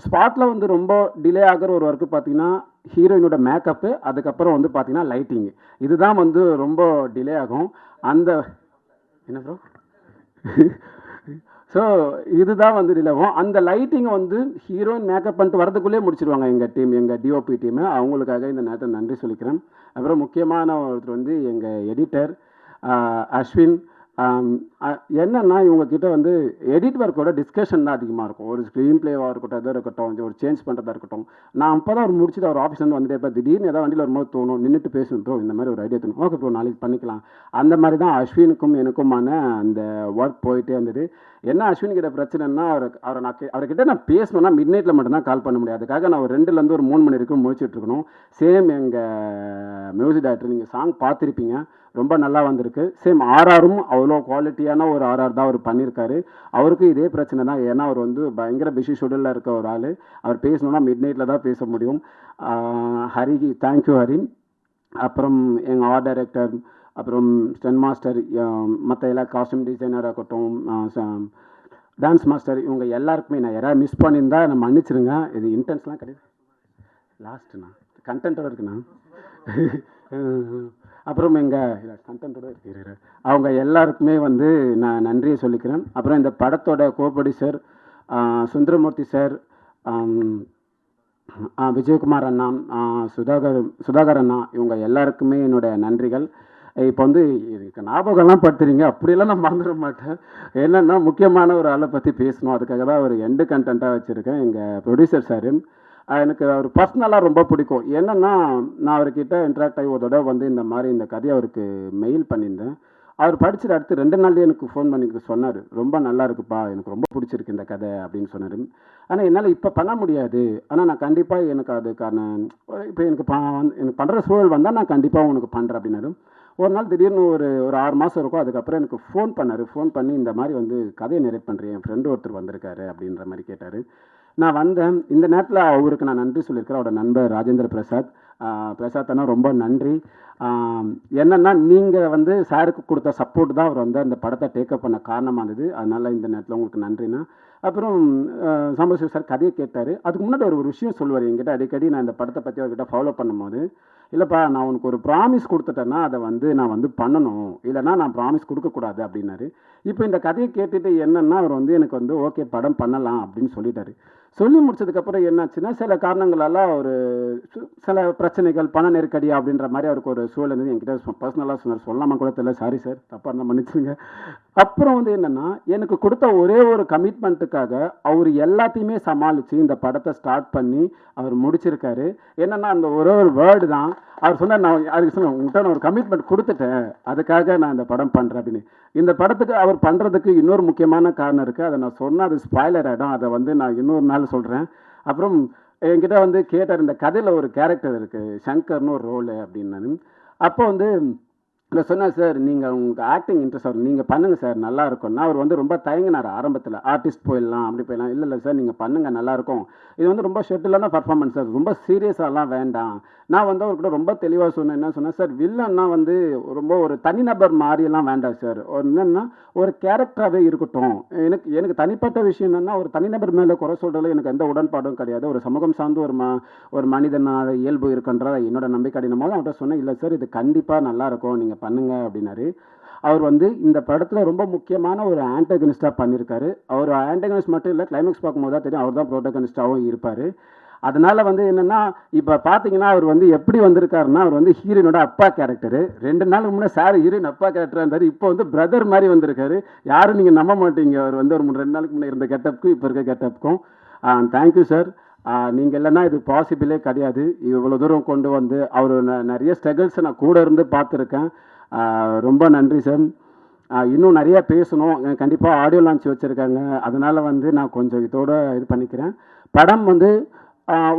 ஸ்பாட்டில் வந்து ரொம்ப டிலே ஆகிற ஒரு ஒர்க்கு பார்த்தீங்கன்னா ஹீரோயினோட மேக்கப்பு, அதுக்கப்புறம் வந்து பார்த்தீங்கன்னா லைட்டிங். இதுதான் வந்து ரொம்ப டிலே ஆகும். அந்த என்ன ப்ரோ ஸோ இதுதான் வந்து டிலே ஆகும். அந்த லைட்டிங்கை வந்து ஹீரோயின் மேக்கப் பண்ணிட்டு வரதுக்குள்ளேயே முடிச்சிருவாங்க எங்கள் டீம், எங்கள் டிஓபி டீமு. அவங்களுக்காக இந்த நேரத்தை நன்றி சொல்லிக்கிறேன். அப்புறம் முக்கியமான ஒருத்தர் வந்து எங்கள் எடிட்டர் அஸ்வின். என்னென்னா இவங்கக்கிட்ட வந்து எடிட் ஒர்க்கோட டிஸ்கஷன் தான் அதிகமாக இருக்கும். ஒரு ஸ்க்ரீன் பிளேவாக இருக்கட்டும், எதாக இருக்கட்டும், ஒரு சேஞ்ச் பண்ணுறதா இருக்கட்டும். நான் அப்போ தான் அவர் முடிச்சுட்டு அவர் ஆஃபீஸ்லேருந்து வந்துட்டே இருப்பேன். திடீர்னு ஏதாவது வண்டியில் வரும்போது தோணும், நின்றுட்டு பேசணும் ப்ரோ, இந்த மாதிரி ஒரு ஐடியா தோணும். ஓகே ப்ரோ, நாளைக்கு பண்ணிக்கலாம். அந்த மாதிரி தான் அஸ்வினுக்கும் எனக்குமான அந்த ஒர்க் போயிட்டே இருந்தது. என்ன அஸ்வின் கிட்ட பிரச்சனைன்னா அவர்கிட்ட நான் பேசணுன்னா மிட் நைட்டில் மட்டும்தான் கால் பண்ண முடியாது. அதுக்காக நான் ஒரு 2லேருந்து ஒரு 3 மணி வரைக்கும் முடிச்சுட்டு இருக்கணும். சேம் எங்கள் மியூசிக் டைரக்டர், நீங்கள் சாங் பார்த்துருப்பீங்க, ரொம்ப நல்லா வந்திருக்கு. சேம் ஆர்ஆரும் அவ்வளோ குவாலிட்டியான ஒரு ஆர்ஆர் தான் அவர் பண்ணியிருக்காரு. அவருக்கும் இதே பிரச்சனை தான். ஏன்னா அவர் வந்து பயங்கர பிஸி ஷெடியூலில் இருக்க ஒரு ஆள். அவர் பேசணுன்னா மிட் நைட்டில் தான் பேச முடியும். ஹரி, தேங்க்யூ ஹரி. அப்புறம் எங்கள் ஆர்ட் டைரக்டர், அப்புறம் ஸ்டன் மாஸ்டர், மற்ற எல்லா காஸ்டியூம் டிசைனராக இருக்கட்டும், டான்ஸ் மாஸ்டர், இவங்க எல்லாருக்குமே நான் யாராவது மிஸ் பண்ணியிருந்தால் நான் மன்னிச்சிருங்க. இது இன்டென்ஸ்லாம் கிடையாது, லாஸ்ட்டுண்ணா கண்டென்ட்டோட இருக்குண்ணா. அப்புறம் எங்கள் கண்டென்ட்டோட இருக்கிற அவங்க எல்லாருக்குமே வந்து நான் நன்றியை சொல்லிக்கிறேன். அப்புறம் இந்த படத்தோட கோப்ரொடியூசர் சுந்தரமூர்த்தி சார், விஜயகுமார் அண்ணா, சுதாகர் அண்ணா, இவங்க எல்லாருக்குமே என்னோட நன்றிகள். இப்போ வந்து எனக்கு ஞாபகம்லாம் படுத்துறீங்க, அப்படியெல்லாம் நான் மறந்துட மாட்டேன். என்னன்னா முக்கியமான ஒரு ஆளை பற்றி பேசணும், அதுக்காக தான் ஒரு எண்டு கண்டென்ட்டாக வச்சுருக்கேன். எங்கள் ப்ரொடியூசர் சார் எனக்கு அவர் பர்சனலாக ரொம்ப பிடிக்கும். என்னென்னா நான் அவர்கிட்ட இன்ட்ராக்ட் ஆகி ஒரு தடவை வந்து இந்த மாதிரி இந்த கதையை அவருக்கு மெயில் பண்ணியிருந்தேன். அவர் படிச்சுட்டு அடுத்து 2 நாள்லேயே எனக்கு ஃபோன் பண்ணி சொன்னார், ரொம்ப நல்லா இருக்குப்பா, எனக்கு ரொம்ப பிடிச்சிருக்கு இந்த கதை அப்படின்னு சொன்னார். ஆனால் என்னால் இப்போ பண்ண முடியாது, ஆனால் நான் கண்டிப்பாக எனக்கு அதுக்கான இப்போ எனக்கு எனக்கு பண்ணுற சூழல் வந்தால் நான் கண்டிப்பாக உனக்கு பண்ணுறேன் அப்படின்னாரு. ஒரு நாள் திடீர்னு ஒரு ஒரு 6 மாதம் இருக்கும். அதுக்கப்புறம் எனக்கு ஃபோன் பண்ணார். ஃபோன் பண்ணி இந்த மாதிரி வந்து கதையை நரேட் பண்ணுறேன், என் ஃப்ரெண்டு ஒருத்தர் வந்திருக்காரு அப்படின்ற மாதிரி கேட்டார். நான் வந்தேன். இந்த நேரத்தில் அவருக்கு நான் நன்றி சொல்லியிருக்கிறேன். அவரோட நண்பர் ராஜேந்திர பிரசாத். பிரசாத் அண்ணா ரொம்ப நன்றி. என்னென்னா நீங்கள் வந்து சாருக்கு கொடுத்த சப்போர்ட் தான் அவர் வந்து அந்த படத்தை டேக்கப் பண்ண காரணமாக இருந்தது. அதனால் இந்த நேரத்தில் உங்களுக்கு நன்றிண்ணா. அப்புறம் சாம்பசிவம் சார் கதையை கேட்டார். அதுக்கு முன்னாடி ஒரு விஷயம் சொல்லுவார் என்கிட்ட அடிக்கடி. நான் இந்த படத்தை பற்றி அவர்கிட்ட ஃபாலோ பண்ணும்போது, இல்லைப்பா நான் உனக்கு ஒரு ப்ராமிஸ் கொடுத்துட்டேன்னா அதை வந்து நான் வந்து பண்ணணும், இல்லைனா நான் ப்ராமிஸ் கொடுக்கக்கூடாது அப்படின்னாரு. இப்போ இந்த கதையை கேட்டுட்டு என்னென்னா அவர் வந்து எனக்கு வந்து ஓகே படம் பண்ணலாம் அப்படின்னு சொல்லிட்டாரு. சொல்லி முடிச்சதுக்கப்புறம் என்னாச்சுன்னா சில காரணங்களால் ஒரு சில பிரச்சனைகள், பண நெருக்கடி அப்படின்ற மாதிரி அவருக்கு ஒரு சூழல் இருந்து என்கிட்ட பர்சனலாக சொன்னார். சொல்லாமல் கூட தெரியல, சாரி சார் தப்பாக இருந்தால் மன்னிச்சுங்க. அப்புறம் வந்து என்னென்னா எனக்கு கொடுத்த ஒரே ஒரு கமிட்மெண்ட்டுக்காக அவர் எல்லாத்தையுமே சமாளித்து இந்த படத்தை ஸ்டார்ட் பண்ணி அவர் முடிச்சிருக்காரு. என்னென்னா அந்த ஒரே ஒரு வேர்டு தான் அவர் சொன்னார். நான் அதுக்கு சொன்னேன், உங்கள்கிட்ட நான் ஒரு கமிட்மெண்ட் கொடுத்துட்டேன், அதுக்காக நான் இந்த படம் பண்ணுறேன் அப்படின்னு. இந்த படத்துக்கு அவர் பண்ணுறதுக்கு இன்னொரு முக்கியமான காரணம் இருக்குது. அதை நான் சொன்னால் அது ஸ்பாய்லர் ஆகிடும். அதை வந்து நான் இன்னொரு நாள் சொல்கிறேன். அப்புறம் என்கிட்ட வந்து கேட்டார், இந்த கதையில் ஒரு கேரக்டர் இருக்குது சங்கர்னு ஒரு ரோலு அப்படின்னு. அப்போ வந்து நான் சொன்னேன், சார் நீங்கள் உங்கள் ஆக்டிங் இன்ட்ரெஸ்ட் ஆகும், நீங்கள் பண்ணுங்கள் சார் நல்லா இருக்கும்னா. அவர் வந்து ரொம்ப தயங்கினார் ஆரம்பத்தில், ஆர்டிஸ்ட் போயிடலாம் அப்படி போயிடலாம். இல்லை சார் நீங்கள் பண்ணுங்கள் நல்லாயிருக்கும், இது வந்து ரொம்ப ஷெட்டிலான பர்ஃபார்மன்ஸ் சார், ரொம்ப சீரியஸாலாம் வேண்டாம். நான் வந்து அவர்கிட்ட ரொம்ப தெளிவாக சொன்னேன். என்ன சொன்னேன், சார் வில்லன்னா வந்து ரொம்ப ஒரு தனிநபர் மாதிரியெல்லாம் வேண்டாம் சார், ஒரு என்னென்னா ஒரு கேரக்டராகவே இருக்கட்டும். எனக்கு தனிப்பட்ட விஷயம் என்னென்னா ஒரு தனிநபர் மேலே குறை சொல்கிறதுல எனக்கு எந்த உடன்பாடும் கிடையாது. ஒரு சமூகம் சார்ந்து ஒரு மனிதனால இயல்பு இருக்குன்ற என்னோட நம்பிக்கை அப்படின்னும் போது அவர்கிட்ட சொன்னேன், இல்லை சார் இது கண்டிப்பாக நல்லாயிருக்கும் நீங்கள் பண்ணுங்க அப்படின்னாரு. அவர் வந்து இந்த படத்தில் ரொம்ப முக்கியமான ஒரு ஆன்டகனிஸ்டாக பண்ணியிருக்காரு. அவர் ஆன்டகனிஸ்ட் மட்டும் இல்லை, கிளைமேக்ஸ் பார்க்கும்போது தான் தெரியும் அவர் தான் ப்ரோட்டகனிஸ்டாகவும் இருப்பார். அதனால் வந்து என்னென்னா இப்போ பார்த்தீங்கன்னா அவர் வந்து எப்படி வந்திருக்காருன்னா, அவர் வந்து ஹீரோனோட அப்பா கேரக்டரு. 2 நாளுக்கு முன்னே சார் ஹீரோயின் அப்பா கேரக்டராக இருந்தார், இப்போ வந்து பிரதர் மாதிரி வந்திருக்காரு. யாரும் நீங்கள் நம்ப மாட்டீங்க, அவர் வந்து ஒரு 2 நாளுக்கு முன்னே இருந்த கெட்டப்புக்கும் இப்போ இருக்க கெட்டப்புக்கும். Thank you sir. நீங்கள் இல்லைன்னா இது பாசிபிளே கிடையாது. இவ்வளோ தூரம் கொண்டு வந்து அவர் நிறைய ஸ்ட்ரகிள்ஸை நான் கூட இருந்து பார்த்துருக்கேன். ரொம்ப நன்றி சார். இன்னும் நிறையா பேசணும், கண்டிப்பாக ஆடியோ லான்ச் வச்சுருக்காங்க, அதனால் வந்து நான் கொஞ்சம் இதோட இது பண்ணிக்கிறேன். படம் வந்து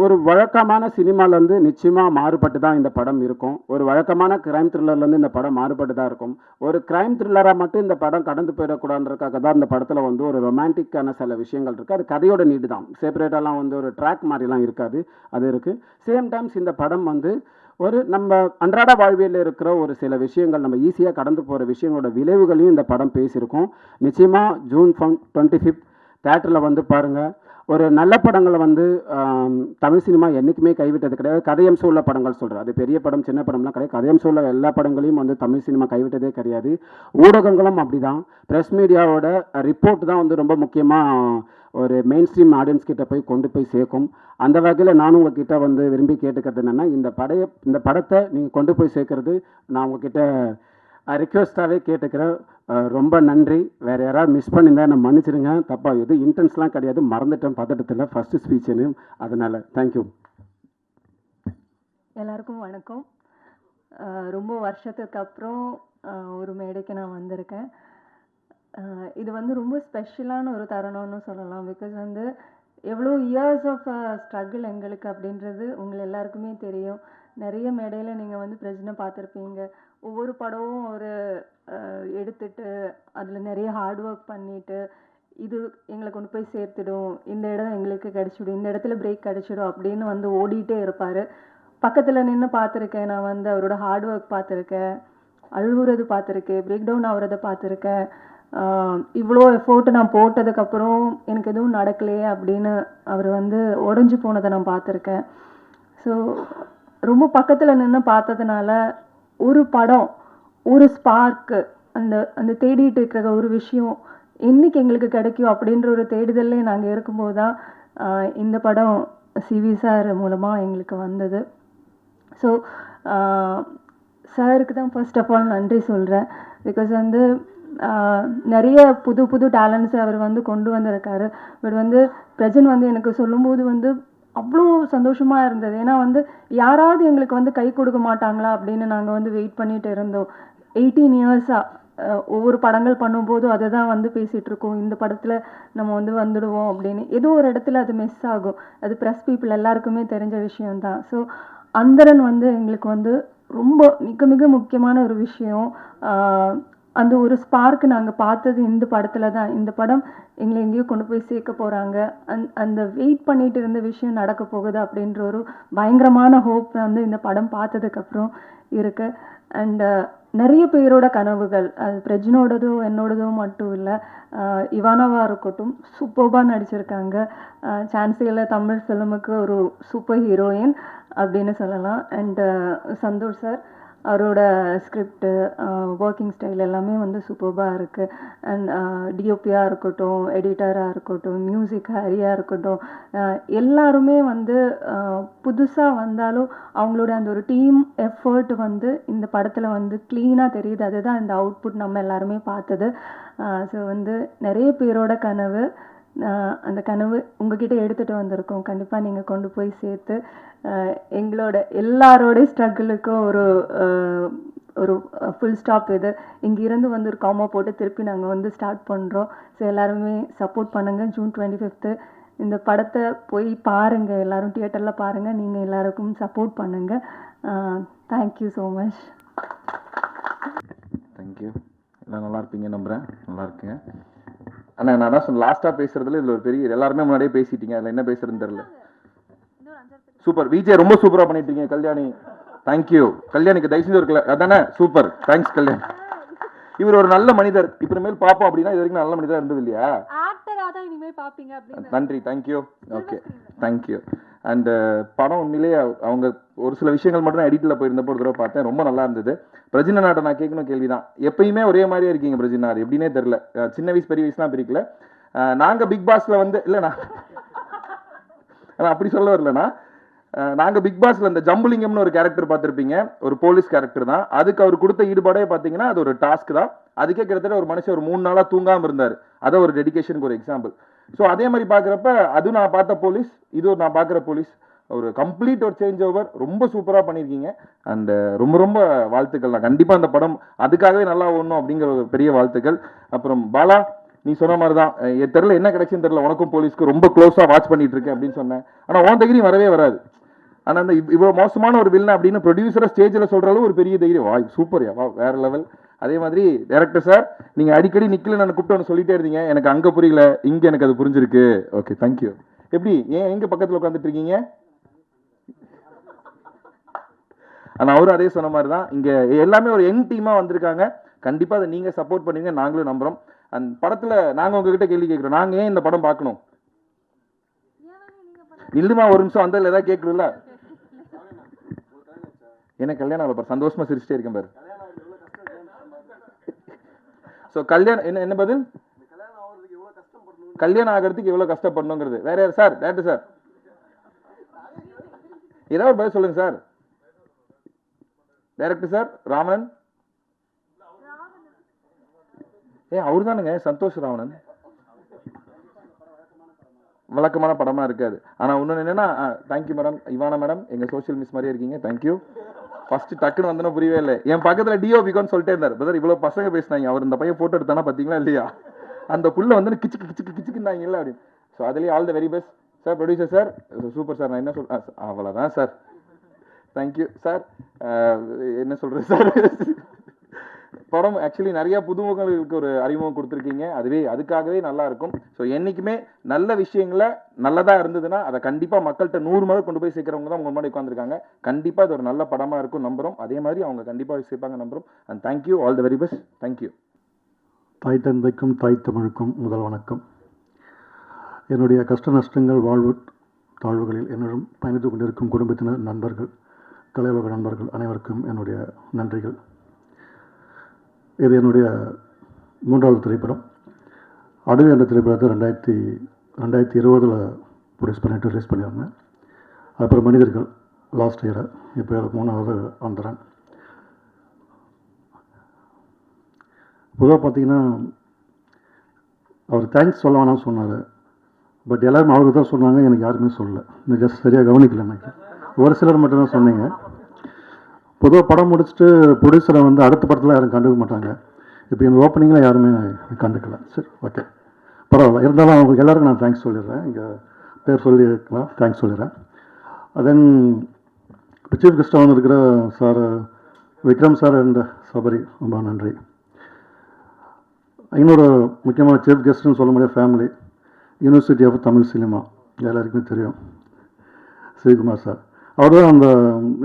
ஒரு வழக்கமான சினிமாலேருந்து நிச்சயமாக மாறுபட்டு தான் இந்த படம் இருக்கும். ஒரு வழக்கமான கிரைம் த்ரில்லர்லேருந்து இந்த படம் மாறுபட்டு தான் இருக்கும். ஒரு கிரைம் த்ரில்லராக மட்டும் இந்த படம் கடந்து போயிடக்கூடாதுன்றதுக்காக தான் இந்த படத்தில் வந்து ஒரு ரொமான்டிக்கான சில விஷயங்கள் இருக்குது. அது கதையோட நீடு தான், செப்பரேட்டாலாம் வந்து ஒரு ட்ராக் மாதிரிலாம் இருக்காது, அது இருக்குது. சேம் டைம்ஸ் இந்த படம் வந்து ஒரு நம்ம அன்றாட வாழ்வியலில் இருக்கிற ஒரு சில விஷயங்கள், நம்ம ஈஸியாக கடந்து போகிற விஷயங்களோட விளைவுகளையும் இந்த படம் பேசியிருக்கோம். நிச்சயமாக ஜூன் 25 தேட்டரில் வந்து பாருங்கள். ஒரு நல்ல படங்களை வந்து தமிழ் சினிமா என்றைக்குமே கைவிட்டது கிடையாது. கதையம்சம் உள்ள படங்கள் சொல்கிறேன், அது பெரிய படம் சின்ன படம்லாம் கிடையாது. கதையம்சம் உள்ள எல்லா படங்களையும் வந்து தமிழ் சினிமா கைவிட்டதே கிடையாது. ஊடகங்களும் அப்படி தான். ப்ரெஸ் மீடியாவோட ரிப்போர்ட் தான் வந்து ரொம்ப முக்கியமாக ஒரு மெயின் ஸ்ட்ரீம் ஆடியன்ஸ் கிட்ட போய் கொண்டு போய் சேர்க்கும். அந்த வகையில் நானும் உங்ககிட்ட வந்து விரும்பி கேட்டுக்கிறது என்னென்னா, இந்த படத்தை நீங்கள் கொண்டு போய் சேர்க்கறது நான் உங்ககிட்ட ரிக்வெஸ்ட்டாகவே கேட்டுக்கிறேன். ரொம்ப நன்றி. வேறு யாராவது மிஸ் பண்ணியிருந்தா என்னை மன்னிச்சிடுங்க, தப்பாக எதுவும் இன்டென்ஸ்லாம் கிடையாது, மறந்துட்டேன் பதட்டத்தில் ஃபஸ்ட்டு ஸ்பீச்சுன்னு. அதனால் தேங்க்யூ. எல்லாருக்கும் வணக்கம். ரொம்ப வருஷத்துக்கு அப்புறம் ஒரு மேடைக்கு நான் வந்திருக்கேன். இது வந்து ரொம்ப ஸ்பெஷலான ஒரு தருணம்னு சொல்லலாம். பிகாஸ் வந்து எவ்வளோ இயர்ஸ் ஆஃப் ஸ்ட்ரகிள் எங்களுக்கு அப்படின்றது உங்கள் எல்லாருக்குமே தெரியும். நிறைய மேடையில் நீங்கள் வந்து பிரச்சனை பார்த்துருப்பீங்க. ஒவ்வொரு படமும் ஒரு எடுத்துட்டு அதில் நிறைய ஹார்ட் ஒர்க் பண்ணிவிட்டு இது எங்களை கொண்டு போய் சேர்த்துடும், இந்த இடம் எங்களுக்கு கிடச்சிடும், இந்த இடத்துல பிரேக் கிடச்சிடும் அப்படின்னு வந்து ஓடிட்டே இருப்பார். பக்கத்தில் நின்று பார்த்துருக்கேன், நான் வந்து அவரோட ஹார்ட் ஒர்க் பார்த்துருக்கேன், அழுகுறது பார்த்துருக்கேன், பிரேக் டவுன் ஆகுறதை பார்த்துருக்கேன். இவ்வளோ எஃபோர்ட்டு நான் போட்டதுக்கப்புறம் எனக்கு எதுவும் நடக்கலையே அப்படின்னு அவர் வந்து உடஞ்சி போனதை நான் பார்த்துருக்கேன். ஸோ ரொம்ப பக்கத்தில் நின்று பார்த்ததுனால ஒரு படம், ஒரு ஸ்பார்க்கு, அந்த தேடிட்டு இருக்கிற ஒரு விஷயம் என்றைக்கு எங்களுக்கு கிடைக்கும் அப்படின்ற ஒரு தேடுதல்லே நாங்கள் இருக்கும்போது தான் இந்த படம் சிவி சார் மூலமாக எங்களுக்கு வந்தது. ஸோ சாருக்கு தான் ஃபர்ஸ்ட் ஆஃப் ஆல் நன்றி சொல்கிறேன். பிகாஸ் வந்து நிறைய புது புது டேலண்ட்ஸ் அவர் வந்து கொண்டு வந்திருக்காரு. பட் வந்து பிரஜன் வந்து எனக்கு சொல்லும்போது வந்து அவ்வளோ சந்தோஷமாக இருந்தது. ஏன்னா வந்து யாராவது எங்களுக்கு வந்து கை கொடுக்க மாட்டாங்களா அப்படின்னு நாங்கள் வந்து வெயிட் பண்ணிட்டு இருந்தோம். 18 இயர்ஸாக ஒவ்வொரு படங்கள் பண்ணும்போதும் அதை தான் வந்து பேசிகிட்டு இருக்கோம். இந்த படத்தில் நம்ம வந்து வந்துடுவோம் அப்படின்னு. ஏதோ ஒரு இடத்துல அது மிஸ் ஆகும். அது ப்ரெஸ் பீப்புள் எல்லாருக்குமே தெரிஞ்ச விஷயம்தான். ஸோ அந்தரன் வந்து எங்களுக்கு வந்து ரொம்ப மிக மிக முக்கியமான ஒரு விஷயம். அந்த ஒரு ஸ்பார்க் நாங்கள் பார்த்தது இந்த படத்தில் தான். இந்த படம் எங்களை எங்கேயோ கொண்டு போய் சேர்க்க போகிறாங்க, அந்த வெயிட் பண்ணிட்டு இருந்த விஷயம் நடக்க போகுது அப்படின்ற ஒரு பயங்கரமான ஹோப் வந்து இந்த படம் பார்த்ததுக்கப்புறம் இருக்கு. அண்ட் நிறைய பேரோட கனவுகள், அது பிரஜனோடதோ என்னோடதோ மட்டும் இல்லை, இவானாவாக இருக்கட்டும் சூப்பர்பாக நடிச்சிருக்காங்க. சான்ஸில் தமிழ் ஃபிலிமுக்கு ஒரு சூப்பர் ஹீரோயின் அப்படின்னு சொல்லலாம். அண்டு சந்தோஷ் சார், அவரோட ஸ்கிரிப்டு, ஒர்க்கிங் ஸ்டைல் எல்லாமே வந்து சூப்பர்பாக இருக்குது. அண்ட் டிஓபியாக இருக்கட்டும், எடிட்டராக இருக்கட்டும், மியூசிக் ஹரியாக இருக்கட்டும், எல்லாருமே வந்து புதுசாக வந்தாலும் அவங்களோட அந்த ஒரு டீம் எஃபர்ட் வந்து இந்த படத்தில் வந்து க்ளீனாக தெரியுது. அதுதான் இந்த அவுட்புட் நம்ம எல்லாருமே பார்த்தது. ஸோ வந்து நிறைய பேரோட கனவு, அந்த கனவு உங்ககிட்ட எடுத்துகிட்டு வந்திருக்கோம். கண்டிப்பாக நீங்கள் கொண்டு போய் சேர்த்து எங்களோட எல்லாரோட ஸ்ட்ரகிளுக்கும் ஒரு ஒரு ஃபுல் ஸ்டாப் இது. இங்கிருந்து வந்து ஒரு காமா போட்டு திருப்பி நாங்கள் வந்து ஸ்டார்ட் பண்ணுறோம். ஸோ எல்லாருமே சப்போர்ட் பண்ணுங்கள். ஜூன் 25 இந்த படத்தை போய் பாருங்கள், எல்லோரும் தியேட்டரில் பாருங்கள். நீங்கள் எல்லாருக்கும் சப்போர்ட் பண்ணுங்கள். Thank you so much. தேங்க்யூ. எல்லாம் நல்லா இருப்பீங்க நம்புகிறேன். நல்லா இருக்குங்க. ஆனால் நான் தான் சொன்ன லாஸ்ட்டாக பேசுகிறதுல இதில் ஒரு பெரிய, எல்லாருமே முன்னாடியே பேசிட்டீங்க, அதில் என்ன பேசுறதுன்னு தெரில. சூப்பர் விஜய், ரொம்ப சூப்பராக பண்ணிட்டீங்க. கல்யாணி தேங்க்யூ. கல்யாணிக்கு தயவு செஞ்சு ஒரு அதானே சூப்பர். தேங்க்ஸ் கல்யாணி. இவர் ஒரு நல்ல மனிதர். இப்புறமேல் பார்ப்போம் அப்படின்னா இது வரைக்கும் நல்ல மனிதராக இருந்தது இல்லையா? நன்றி. தேங்க்யூ. Okay thank you. அண்ட் படம் உண்மையிலேயே அவங்க ஒரு சில விஷயங்கள் மட்டும் தான் எடிட்டில் போயிருந்தப்போ ஒரு தடவை பார்த்தேன், ரொம்ப நல்லா இருந்தது. பிரஜினாட்ட நான் கேட்கணும் கேள்வி தான். எப்பயுமே ஒரே மாதிரியே இருக்கீங்க பிரஜினா, அது எப்படின்னே தெரில. சின்ன வயசு பெரிய வயசுலாம் பிரிக்கல. நாங்கள் பிக் பாஸில் வந்து இல்லைண்ணா அப்படி சொல்ல வரலண்ணா, நாங்கள் பிக் பாஸில் இந்த ஜம்புலிங்கம்னு ஒரு கேரக்டர் பார்த்துருப்பீங்க, ஒரு போலீஸ் கேரக்டர் தான். அதுக்கு அவர் கொடுத்த ஈடுபாடே பார்த்தீங்கன்னா அது ஒரு டாஸ்க் தான். அதுக்கே கிட்டத்தட்ட ஒரு மனுஷன் ஒரு 3 நாளாக தூங்காமல் இருந்தார். அதை ஒரு டெடிகேஷனுக்கு ஒரு எக்ஸாம்பிள். ஸோ அதே மாதிரி பார்க்குறப்ப அது நான் பார்த்த போலீஸ், இது ஒரு நான் பார்க்குற போலீஸ், ஒரு கம்ப்ளீட் ஒரு சேஞ்ச் ஓவர். ரொம்ப சூப்பராக பண்ணியிருக்கீங்க. அண்ட் ரொம்ப ரொம்ப வாழ்த்துக்கள். நான் கண்டிப்பாக அந்த படம் அதுக்காகவே நல்லா ஓடணும் அப்படிங்கிற ஒரு பெரிய வாழ்த்துக்கள். அப்புறம் பாலா, நீ சொன்ன மாதிரி தான், என் தெரியல என்ன கிடைச்சுன்னு தெரியல, உனக்கும் போலீஸ்க்கு ரொம்ப க்ளோஸாக வாட்ச் பண்ணிட்டு இருக்கேன் அப்படின்னு சொன்னேன். ஆனால் உன் தைரியம் வரவே வராது. ஆனால் அந்த இவ்வளோ மோசமான ஒரு வில்லன் அப்படின்னு ப்ரொடியூசரை ஸ்டேஜில் சொல்கிற அளவு ஒரு பெரிய தைரியம். வா சூப்பர் யா, வா வேற லெவல். அதே மாதிரி டைரக்டர் சார், நீங்கள் அடிக்கடி நிக்கல நான் கூப்பிட்டு ஒன்று சொல்லிட்டே இருந்தீங்க, எனக்கு அங்கே புரியல, இங்கே எனக்கு அது புரிஞ்சிருக்கு. Okay thank you. எப்படி ஏன் எங்கே பக்கத்தில் உட்காந்துட்டு இருக்கீங்க? ஆனால் அவரும் அதே சொன்ன மாதிரி தான், இங்கே எல்லாமே ஒரு யங் டீமாக வந்திருக்காங்க. கண்டிப்பாக அதை நீங்கள் சப்போர்ட் பண்ணுவீங்க, நாங்களும் நம்புகிறோம். அந்த படத்தில் நாங்கள் உங்ககிட்ட கேள்வி கேட்குறோம், நாங்கள் ஏன் இந்த படம் பார்க்கணும்? இல்லுமா ஒரு நிமிஷம் வந்ததில் ஏதாவது கேட்கல. எனக்கு கல்யாணம் ஆகல பாரு, சந்தோஷமா சிரிச்சிட்டே இருக்கேன் பாரு. ஸோ கல்யாணம் என்ன பதில்? கல்யாணம் ஆகிறதுக்கு எவ்வளோ கஷ்டப்படணுங்கிறது வேற யார் சார்? டேரக்டர் சார் ஏதாவது பதில் சொல்லுங்க சார். டைரக்டர் சார் ராவணன், அவரு தானுங்க சந்தோஷ் ராவணன். வழக்கமான படமா இருக்காது. ஆனா இன்னொன்று என்னன்னா, தேங்க்யூ மேடம், இவானா மேடம், எங்க சோஷியல் மிஸ் மாதிரியே இருக்கீங்க. தேங்க்யூ. ஃபர்ஸ்ட் டக்குன்னு வந்தோன்னு புரியவே இல்லை. என் பக்கத்துல டிஓபிகான்னு சொல்லிட்டே இருந்தார். பிரதர் இவ்வளவு பசங்க பேசினாங்க, அவர் இந்த பையன் போட்டோ எடுத்தானா பாத்தீங்களா இல்லையா? அந்த புள்ள வந்து கிச்சுக்கு கிச்சுக்கு கிச்சுக்குனாங்க இல்லை அப்படின்னு. ஸோ அதுலேயே all the very best sir. Producer sir super sir. நான் என்ன சொல் அவ்வளோதான் சார். Thank you sir. என்ன சொல்றது சார், படம் ஆக்சுவலி நிறைய புதுமுகங்களுக்கு ஒரு அறிமுகம் கொடுத்துருக்கீங்க. அதுக்காகவே நல்லா இருக்கும். ஸோ என்றைக்குமே நல்ல விஷயங்கள நல்லதாக இருந்ததுன்னா அதை கண்டிப்பாக மக்கள்கிட்ட 100 முறை கொண்டு போய் சேர்க்குறவங்க தான் உங்க முன்னாடி உட்காந்துருக்காங்க. கண்டிப்பாக இது ஒரு நல்ல படமாக இருக்கும் நம்புகிறோம். அதே மாதிரி அவங்க கண்டிப்பாக சேர்ப்பாங்க நம்புகிறோம். And thank you, all the very best. Thank you. தாய் தந்தைக்கும் தாய் தமிழுக்கும் முதல் வணக்கம். என்னுடைய கஷ்ட நஷ்டங்கள், வாழ்வு தாழ்வுகளில் என்னுடன் பயணித்து கொண்டிருக்கும் குடும்பத்தினர், நண்பர்கள், கலையுலக நண்பர்கள் அனைவருக்கும் என்னுடைய நன்றிகள். இது என்னுடைய 3வது திரைப்படம். அடவி என்ற திரைப்படத்தை 2020 ப்ரொடியூஸ் பண்ணிட்டு ரிலீஸ் பண்ணியிருந்தேன். அப்புறம் மனிதர்கள் லாஸ்ட் இயர், இப்போ 3வது வந்துறேன். பொதுவாக பார்த்தீங்கன்னா அவர் தேங்க்ஸ் சொல்ல வேணாம்னு சொன்னார். பட் எல்லாருமே அவருக்கு தான் சொன்னாங்க, எனக்கு யாருமே சொல்லலை. இந்த ஜஸ்ட் சரியாக கவனிக்கல. எனக்கு ஒரு சிலர் மட்டும்தான் சொன்னீங்க. பொதுவாக படம் முடிச்சுட்டு ப்ரொடியூசரை வந்து அடுத்த படத்தில் யாரும் கண்டுக்க மாட்டாங்க. இப்போ இந்த ஓப்பனிங்கில் யாருமே கண்டுக்கல. சரி, ஓகே, பரவாயில்ல. இருந்தாலும் அவங்களுக்கு எல்லாருக்கும் நான் தேங்க்ஸ் சொல்லிடுறேன். இங்கே பேர் சொல்லி தேங்க்ஸ் சொல்லிடுறேன். தென் இப்போ சீஃப் கெஸ்ட்டாக வந்திருக்கிற sir Vikram sir and Sabari, ரொம்ப நன்றி. இன்னொரு முக்கியமான சீஃப் கெஸ்ட்டுன்னு சொல்ல முடியாது, family, university of Tamil cinema, எல்லாருக்குமே தெரியும், ஸ்ரீகுமார் சார். அவர் தான் அந்த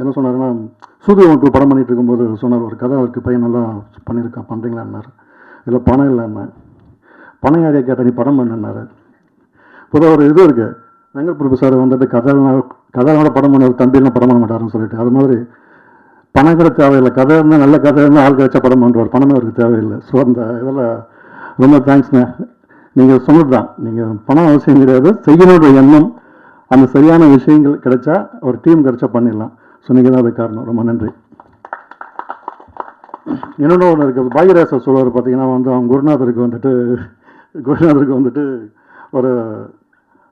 என்ன சொன்னாருன்னா, சூரியவனுக்கு படம் பண்ணிகிட்டு இருக்கும்போது சொன்னார், ஒரு கதை அவருக்கு பையன் நல்லா பண்ணியிருக்கான், பண்ணுறீங்களான்னாரு. இல்லை பணம் இல்லைன்னா, பணம் யாரையா கேட்டால் நீ படம் பண்ணுன்னாரு. பொதுவாக ஒரு இது இருக்குது, வெங்கட் பிரபு சார் வந்துட்டு கதையோட படம் பண்ண தம்பியெல்லாம் படம் பண்ண மாட்டாருன்னு சொல்லிட்டு, அது மாதிரி பணம் கூட தேவையில்லை, கதை இருந்தால் நல்ல கதை இருந்தால் ஆள் கிடைச்சா படம் பண்ணுவார், பணமே அவருக்கு தேவையில்லை. ஸோ அந்த இதில் ரொம்ப தேங்க்ஸ்ண்ணே. நீங்கள் சொன்னது தான், நீங்கள் பணம் அவசியம் கிடையாது, செய்யணுன்ற எண்ணம், அந்த சரியான விஷயங்கள் கிடைச்சா ஒரு டீம் கிடைச்சா பண்ணிடலாம். ஸோ நீங்கள் தான் அது காரணம். ரொம்ப நன்றி. இன்னொன்று ஒன்று இருக்குது, பாக்யராஜ் சொல்லுவார் பார்த்தீங்கன்னா வந்து அவங்க குருநாதருக்கு வந்துட்டு ஒரு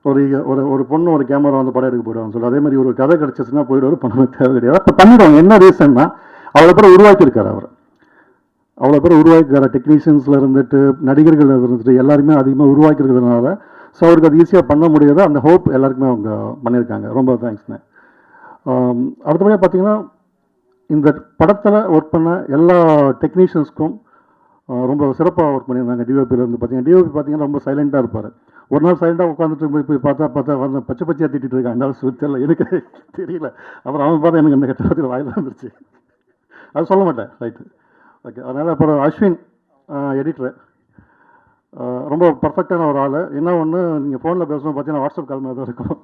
ஒரு ஒரு ஒரு பொண்ணு ஒரு கேமரா வந்து படம் எடுக்க போயிடுவாங்க சொல்லி, அதே மாதிரி ஒரு கதை கிடச்சிச்சுன்னா போயிடுவார், பணமே தேவை கிடையாது. அப்போ பண்ணிடுவாங்க. என்ன ரீசன்னா அவ்வளோ பேர் உருவாக்கியிருக்காரு அவர், அவ்வளோ பேர் உருவாக்கியிருக்காரு. டெக்னீஷியன்ஸில் இருந்துட்டு நடிகர்கள் இருந்துட்டு எல்லாருமே அதிகமாக உருவாக்கியிருக்கிறதுனால ஸோ அவருக்கு அது ஈஸியாக பண்ண முடியாது. அந்த ஹோப் எல்லாருக்குமே அவங்க பண்ணியிருக்காங்க. ரொம்ப தேங்க்ஸ்ண்ணே. அடுத்தபடியாக பார்த்தீங்கன்னா இந்த படத்தில் ஒர்க் பண்ண எல்லா டெக்னீஷியன்ஸ்க்கும் ரொம்ப சிறப்பாக ஒர்க் பண்ணியிருந்தாங்க. டிஓபியிலேருந்து பார்த்தீங்கன்னா ரொம்ப சைலண்ட்டாக இருப்பார். ஒரு நாள் சைலண்டாக உட்காந்துட்டு போய் பார்த்தா வந்து பச்சையாக திட்டிகிட்டு இருக்கான். என்னால் தெரியல, எனக்கு தெரியல. அப்புறம் அவன் பார்த்தா எனக்கு அந்த கெட்ட வார்த்தையில் வாயில் வந்துருச்சு. அது சொல்ல மாட்டேன், ரைட்டு, ஓகே. அதனால் அப்புறம் அஸ்வின் எடிட்ரு, ரொம்ப பர்ஃபெக்டான ஒரு ஆள். என்ன ஒன்று, நீங்கள் ஃபோனில் பேசணும் பார்த்தீங்கன்னா வாட்ஸ்அப் கால் மாதிரி தான் இருக்கும்.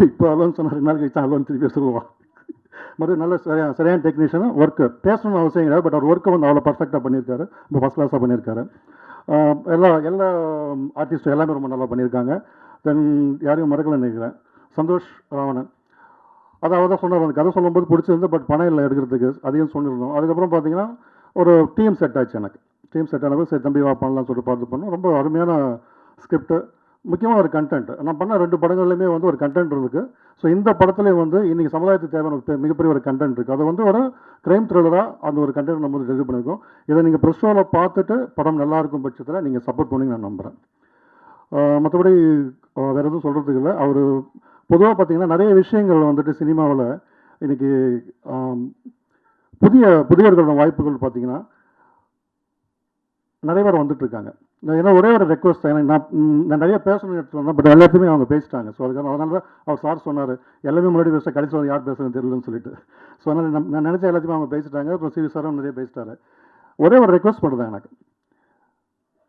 இப்போ அலோன்னு சொன்னால் 2 நாள் கழிச்சு அலோன்னு திருப்பி சொல்லுவான். மறுபடியும் நல்ல சரியான டெக்னீஷியன். ஒர்க்கு பேசணும்னு அவசியம் கிடையாது, பட் அவர் ஒர்க்கை வந்து அவ்வளோ பர்ஃபெக்டாக பண்ணியிருக்காரு, ரொம்ப ஃபஸ்ட் கிளாஸாக பண்ணியிருக்காரு. எல்லா ஆர்டிஸ்ட்டும் எல்லாமே ரொம்ப நல்லா பண்ணியிருக்காங்க. தென் யாரையும் மறக்கலை நினைக்கிறேன், சந்தோஷ் ராவணன். அதாவது தான் சொன்னார், அந்த கதை சொல்லும்போது பிடிச்சிருந்து, பட் பணம் இல்லை எடுக்கிறதுக்கு, அதையும் சொல்லியிருந்தோம். அதுக்கப்புறம் பார்த்தீங்கன்னா ஒரு டீம் செட் ஆச்சு. எனக்கு டீம் செட் ஆனது, சரி தம்பி வா பண்ணலாம்னு சொல்லிட்டு பார்த்து பண்ணோம். ரொம்ப அருமையான ஸ்கிரிப்ட், முக்கியமாக ஒரு கண்டென்ட். நான் பண்ண 2 படங்கள்லையுமே வந்து ஒரு கண்டென்ட் இருக்குது. ஸோ இந்த படத்துலேயே வந்து இன்றைக்கி சமுதாயத்துக்கு தேவையான ஒரு மிகப்பெரிய ஒரு கண்டென்ட் இருக்குது. அது வந்து ஒரு க்ரைம் த்ரில்லராக அந்த ஒரு கண்டென்ட் நம்ம வந்து டெலிவரி பண்ணியிருக்கோம். இதை நீங்கள் ப்ரெஸ் ஷோவில் பார்த்துட்டு படம் நல்லா இருக்கும் பட்சத்தில் நீங்கள் சப்போர்ட் பண்ணுவீங்க நான் நம்புகிறேன். மற்றபடி வேறு எதுவும் சொல்கிறதுக்கு இல்லை. அவர் பொதுவாக பார்த்தீங்கன்னா நிறைய விஷயங்கள் வந்துட்டு சினிமாவில் இன்றைக்கி புதியவர்களோட வாய்ப்புகள் பார்த்தீங்கன்னா நிறைய பேர் வந்துட்டுருக்காங்க. ஏன்னா ஒரே ஒரு ரெக்வஸ்ட், நான் நிறைய பேசணும்னு எடுத்துகிட்டு வந்தேன், பட் எல்லாத்தையுமே அவங்க பேசிட்டாங்க. ஸோ அதனால தான் அவர் சார் சொன்னார், எல்லாமே முன்னாடி பேச கடைசி யார் பேசுறது தெரியலன்னு சொல்லிட்டு. ஸோ அதனால் நான் நினச்ச எல்லாத்தையுமே அவங்க பேசிட்டாங்க. அப்புறம் சிவி சாரும் நிறைய பேசிட்டாரு. ஒரே ஒரு ரெக்வஸ்ட் பண்ணுறேன், எனக்கு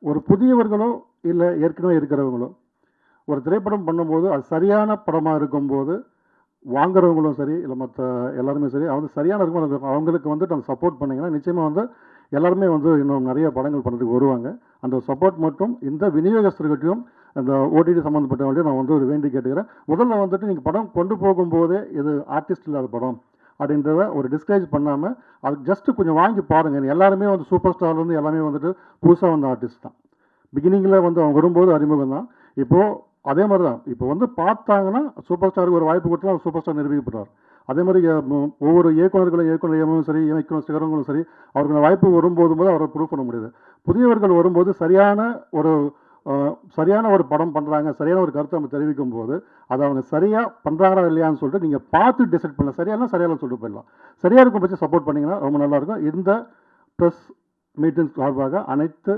ஒரு புதியவர்களோ இல்லை ஏற்கனவே இருக்கிறவங்களோ ஒரு திரைப்படம் பண்ணும்போது அது சரியான படமாக இருக்கும்போது வாங்குறவங்களும் சரி இல்லை மற்ற எல்லாருமே சரி அவங்க சரியான இருக்கும், அவங்களுக்கு வந்துட்டு அந்த சப்போர்ட் பண்ணிங்கன்னா நிச்சயமாக வந்து எல்லாருமே வந்து இன்னும் நிறைய படங்கள் பண்ணுறதுக்கு வருவாங்க. அந்த சப்போர்ட் மட்டும் இந்த விநியோகஸ்தர்கிட்டையும் அந்த ஓடிடி சம்மந்தப்பட்டவங்களையும் நான் வந்து ஒரு வேண்டி கேட்டுக்கிறேன். முதல்ல வந்துட்டு நீங்கள் படம் கொண்டு போகும்போதே இது ஆர்டிஸ்ட் இல்லாத படம் அப்படின்றத ஒரு டிஸ்கரேஜ் பண்ணாமல் அது ஜஸ்ட்டு கொஞ்சம் வாங்கி பாருங்கள். எல்லாருமே வந்து சூப்பர் ஸ்டார்லேருந்து எல்லாமே வந்துட்டு புதுசாக வந்த ஆர்டிஸ்ட் தான். பிகினிங்கில் வந்து அவங்க வரும்போது அறிமுகம் தான். இப்போது அதே மாதிரி தான், இப்போ வந்து பார்த்தாங்கன்னா சூப்பர் ஸ்டாருக்கு ஒரு வாய்ப்பு கொடுத்தா சூப்பர் ஸ்டார் நிரூபிக்கப்படுறார். அதே மாதிரி ஒவ்வொரு இயக்குநர்களும் சரி சிகரங்களும் சரி அவருக்கு வாய்ப்பு வரும்போது அவரை ப்ரூவ் பண்ண முடியாது. புதியவர்கள் வரும்போது சரியான ஒரு படம் பண்ணுறாங்க, சரியான ஒரு கருத்தை நம்ம தெரிவிக்கும் போது அதை அவங்க சரியாக பண்ணுறாங்களா இல்லையான்னு சொல்லிட்டு நீங்கள் பார்த்து டிசைட் பண்ணலாம். சரியான சொல்லிட்டு போயிடலாம். சரியாக இருக்கும் பட்சம் சப்போர்ட் பண்ணிங்கன்னா ரொம்ப நல்லாயிருக்கும். இந்த ப்ரெஸ் மீட்டிங் சார்பாக அனைத்து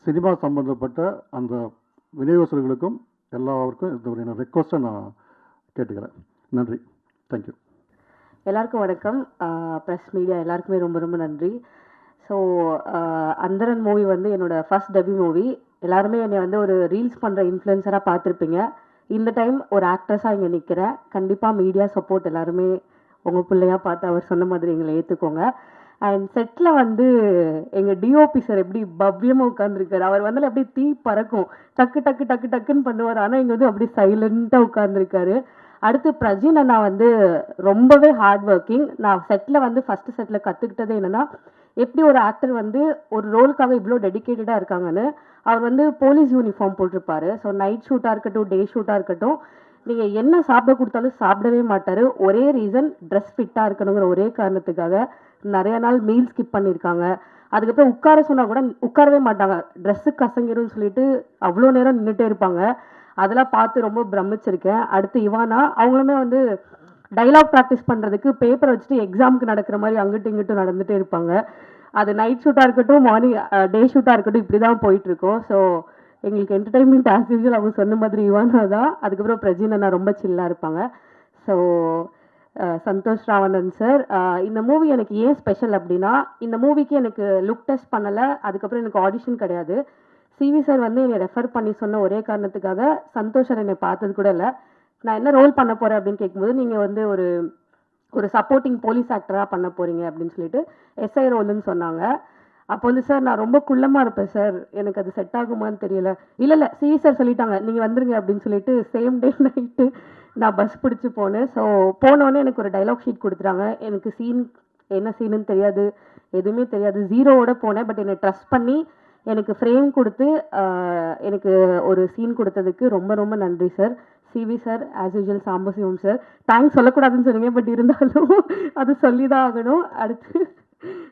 சினிமா சம்பந்தப்பட்ட அந்த விநியோகஸ்தர்களுக்கும் எல்லாருக்கும் இந்த ஒரு ரெக்வஸ்ட்டை நான் கேட்டுக்கிறேன். நன்றி, தேங்க்யூ. எல்லாருக்கும் வணக்கம். ப்ரெஸ் மீடியா எல்லாருக்குமே ரொம்ப ரொம்ப நன்றி. ஸோ அந்தரன் மூவி வந்து என்னோட ஃபர்ஸ்ட் டெபியூ மூவி. எல்லாருமே என்னை வந்து ஒரு ரீல்ஸ் பண்ணுற இன்ஃப்ளூயன்சராக பார்த்துருப்பீங்க. இந்த டைம் ஒரு ஆக்ட்ரஸாக இங்கே நிற்கிறேன். கண்டிப்பாக மீடியா சப்போர்ட் எல்லாருமே உங்கள் பிள்ளையாக பார்த்து அவர் சொன்ன மாதிரி எங்களை ஏற்றுக்கோங்க. அண்ட் செட்டில் வந்து எங்கள் டிஓபி சார் எப்படி பவ்யமாக உட்காந்துருக்காரு. அவர் வந்து அப்படியே தீ பறக்கும், டக்குன்னு பண்ணுவார். ஆனால் இங்கே வந்து அப்படியே சைலண்ட்டாக உட்காந்துருக்காரு. அடுத்து பிரஜின் அண்ணா வந்து ரொம்பவே ஹார்ட் ஒர்க்கிங். நான் செட்டில் வந்து ஃபஸ்ட்டு செட்டில் கற்றுக்கிட்டது என்னென்னா, எப்படி ஒரு ஆக்டர் வந்து ஒரு ரோலுக்காக இவ்வளோ டெடிக்கேட்டடாக இருக்காங்கன்னு. அவர் வந்து போலீஸ் யூனிஃபார்ம் போட்டிருப்பாரு. ஸோ நைட் ஷூட்டாக இருக்கட்டும், டே ஷூட்டாக இருக்கட்டும், நீங்கள் என்ன சாப்பிட கொடுத்தாலும் சாப்பிடவே மாட்டார். ஒரே ரீசன் ட்ரெஸ் ஃபிட்டாக இருக்கணுங்கிற ஒரே காரணத்துக்காக நிறைய நாள் மீல் ஸ்கிப் பண்ணியிருக்காங்க. அதுக்கப்புறம் உட்கார சொன்னால் கூட உட்காரவே மாட்டாங்க. ட்ரெஸ்ஸு கசங்கிரும்னு சொல்லிட்டு அவ்வளோ நேரம் நின்றுட்டே இருப்பாங்க. அதெல்லாம் பார்த்து ரொம்ப பிரமிச்சிருக்கேன். அடுத்து இவானா, அவங்களுமே வந்து டைலாக் ப்ராக்டிஸ் பண்ணுறதுக்கு பேப்பர் வச்சுட்டு எக்ஸாமுக்கு நடக்கிற மாதிரி அங்கிட்டும் இங்கிட்டும் நடந்துகிட்டே இருப்பாங்க. அது நைட் ஷூட்டாக இருக்கட்டும், மார்னிங் டே ஷூட்டாக இருக்கட்டும், இப்படி தான் போயிட்டுருக்கோம். ஸோ எங்களுக்கு என்டர்டைன்மெண்ட் ஆஸ் யூஷுவல் அவங்க சொன்ன மாதிரி இவானா தான். அதுக்கப்புறம் பிரஜின் அண்ணா ரொம்ப சில்லாக இருப்பாங்க. ஸோ சந்தோஷ் ராவணன் சார், இந்த மூவி எனக்கு ஏன் ஸ்பெஷல் அப்படின்னா, இந்த மூவிக்கு எனக்கு லுக் டெஸ்ட் பண்ணலை, அதுக்கப்புறம் எனக்கு ஆடிஷன் கிடையாது. சிவி சார் வந்து என்னை ரெஃபர் பண்ணி சொன்ன ஒரே காரணத்துக்காக சந்தோஷ் சார் என்னை பார்த்தது கூட இல்லை. நான் என்ன ரோல் பண்ண போகிறேன் அப்படின்னு கேட்கும்போது, நீங்கள் வந்து ஒரு சப்போர்ட்டிங் போலீஸ் ஆக்டராக பண்ண போகிறீங்க அப்படின்னு சொல்லிட்டு எஸ்ஐ ரோலுன்னு சொன்னாங்க. அப்போ வந்து சார் நான் ரொம்ப குள்ளமாக இருப்பேன் சார், எனக்கு அது செட் ஆகுமான்னு தெரியல. இல்லை சிவி சார் சொல்லிட்டாங்க நீங்கள் வந்துருங்க அப்படின்னு சொல்லிட்டு சேம் டே நைட்டு நான் பஸ் பிடிச்சி போனேன். ஸோ போனோடனே எனக்கு ஒரு டைலாக் ஷீட் கொடுத்துட்டாங்க. எனக்கு சீன் என்ன சீனுன்னு தெரியாது, எதுவுமே தெரியாது, ஜீரோவோட போனேன். பட் என்னை ட்ரஸ்ட் பண்ணி எனக்கு ஃப்ரேம் கொடுத்து எனக்கு ஒரு சீன் கொடுத்ததுக்கு ரொம்ப ரொம்ப நன்றி sir. CV sir, as usual Sambasivam sir, thanks சொல்லக்கூடாதுன்னு சொன்னீங்க, பட் இருந்தாலும் அது சொல்லி தான் ஆகணும். அடுத்து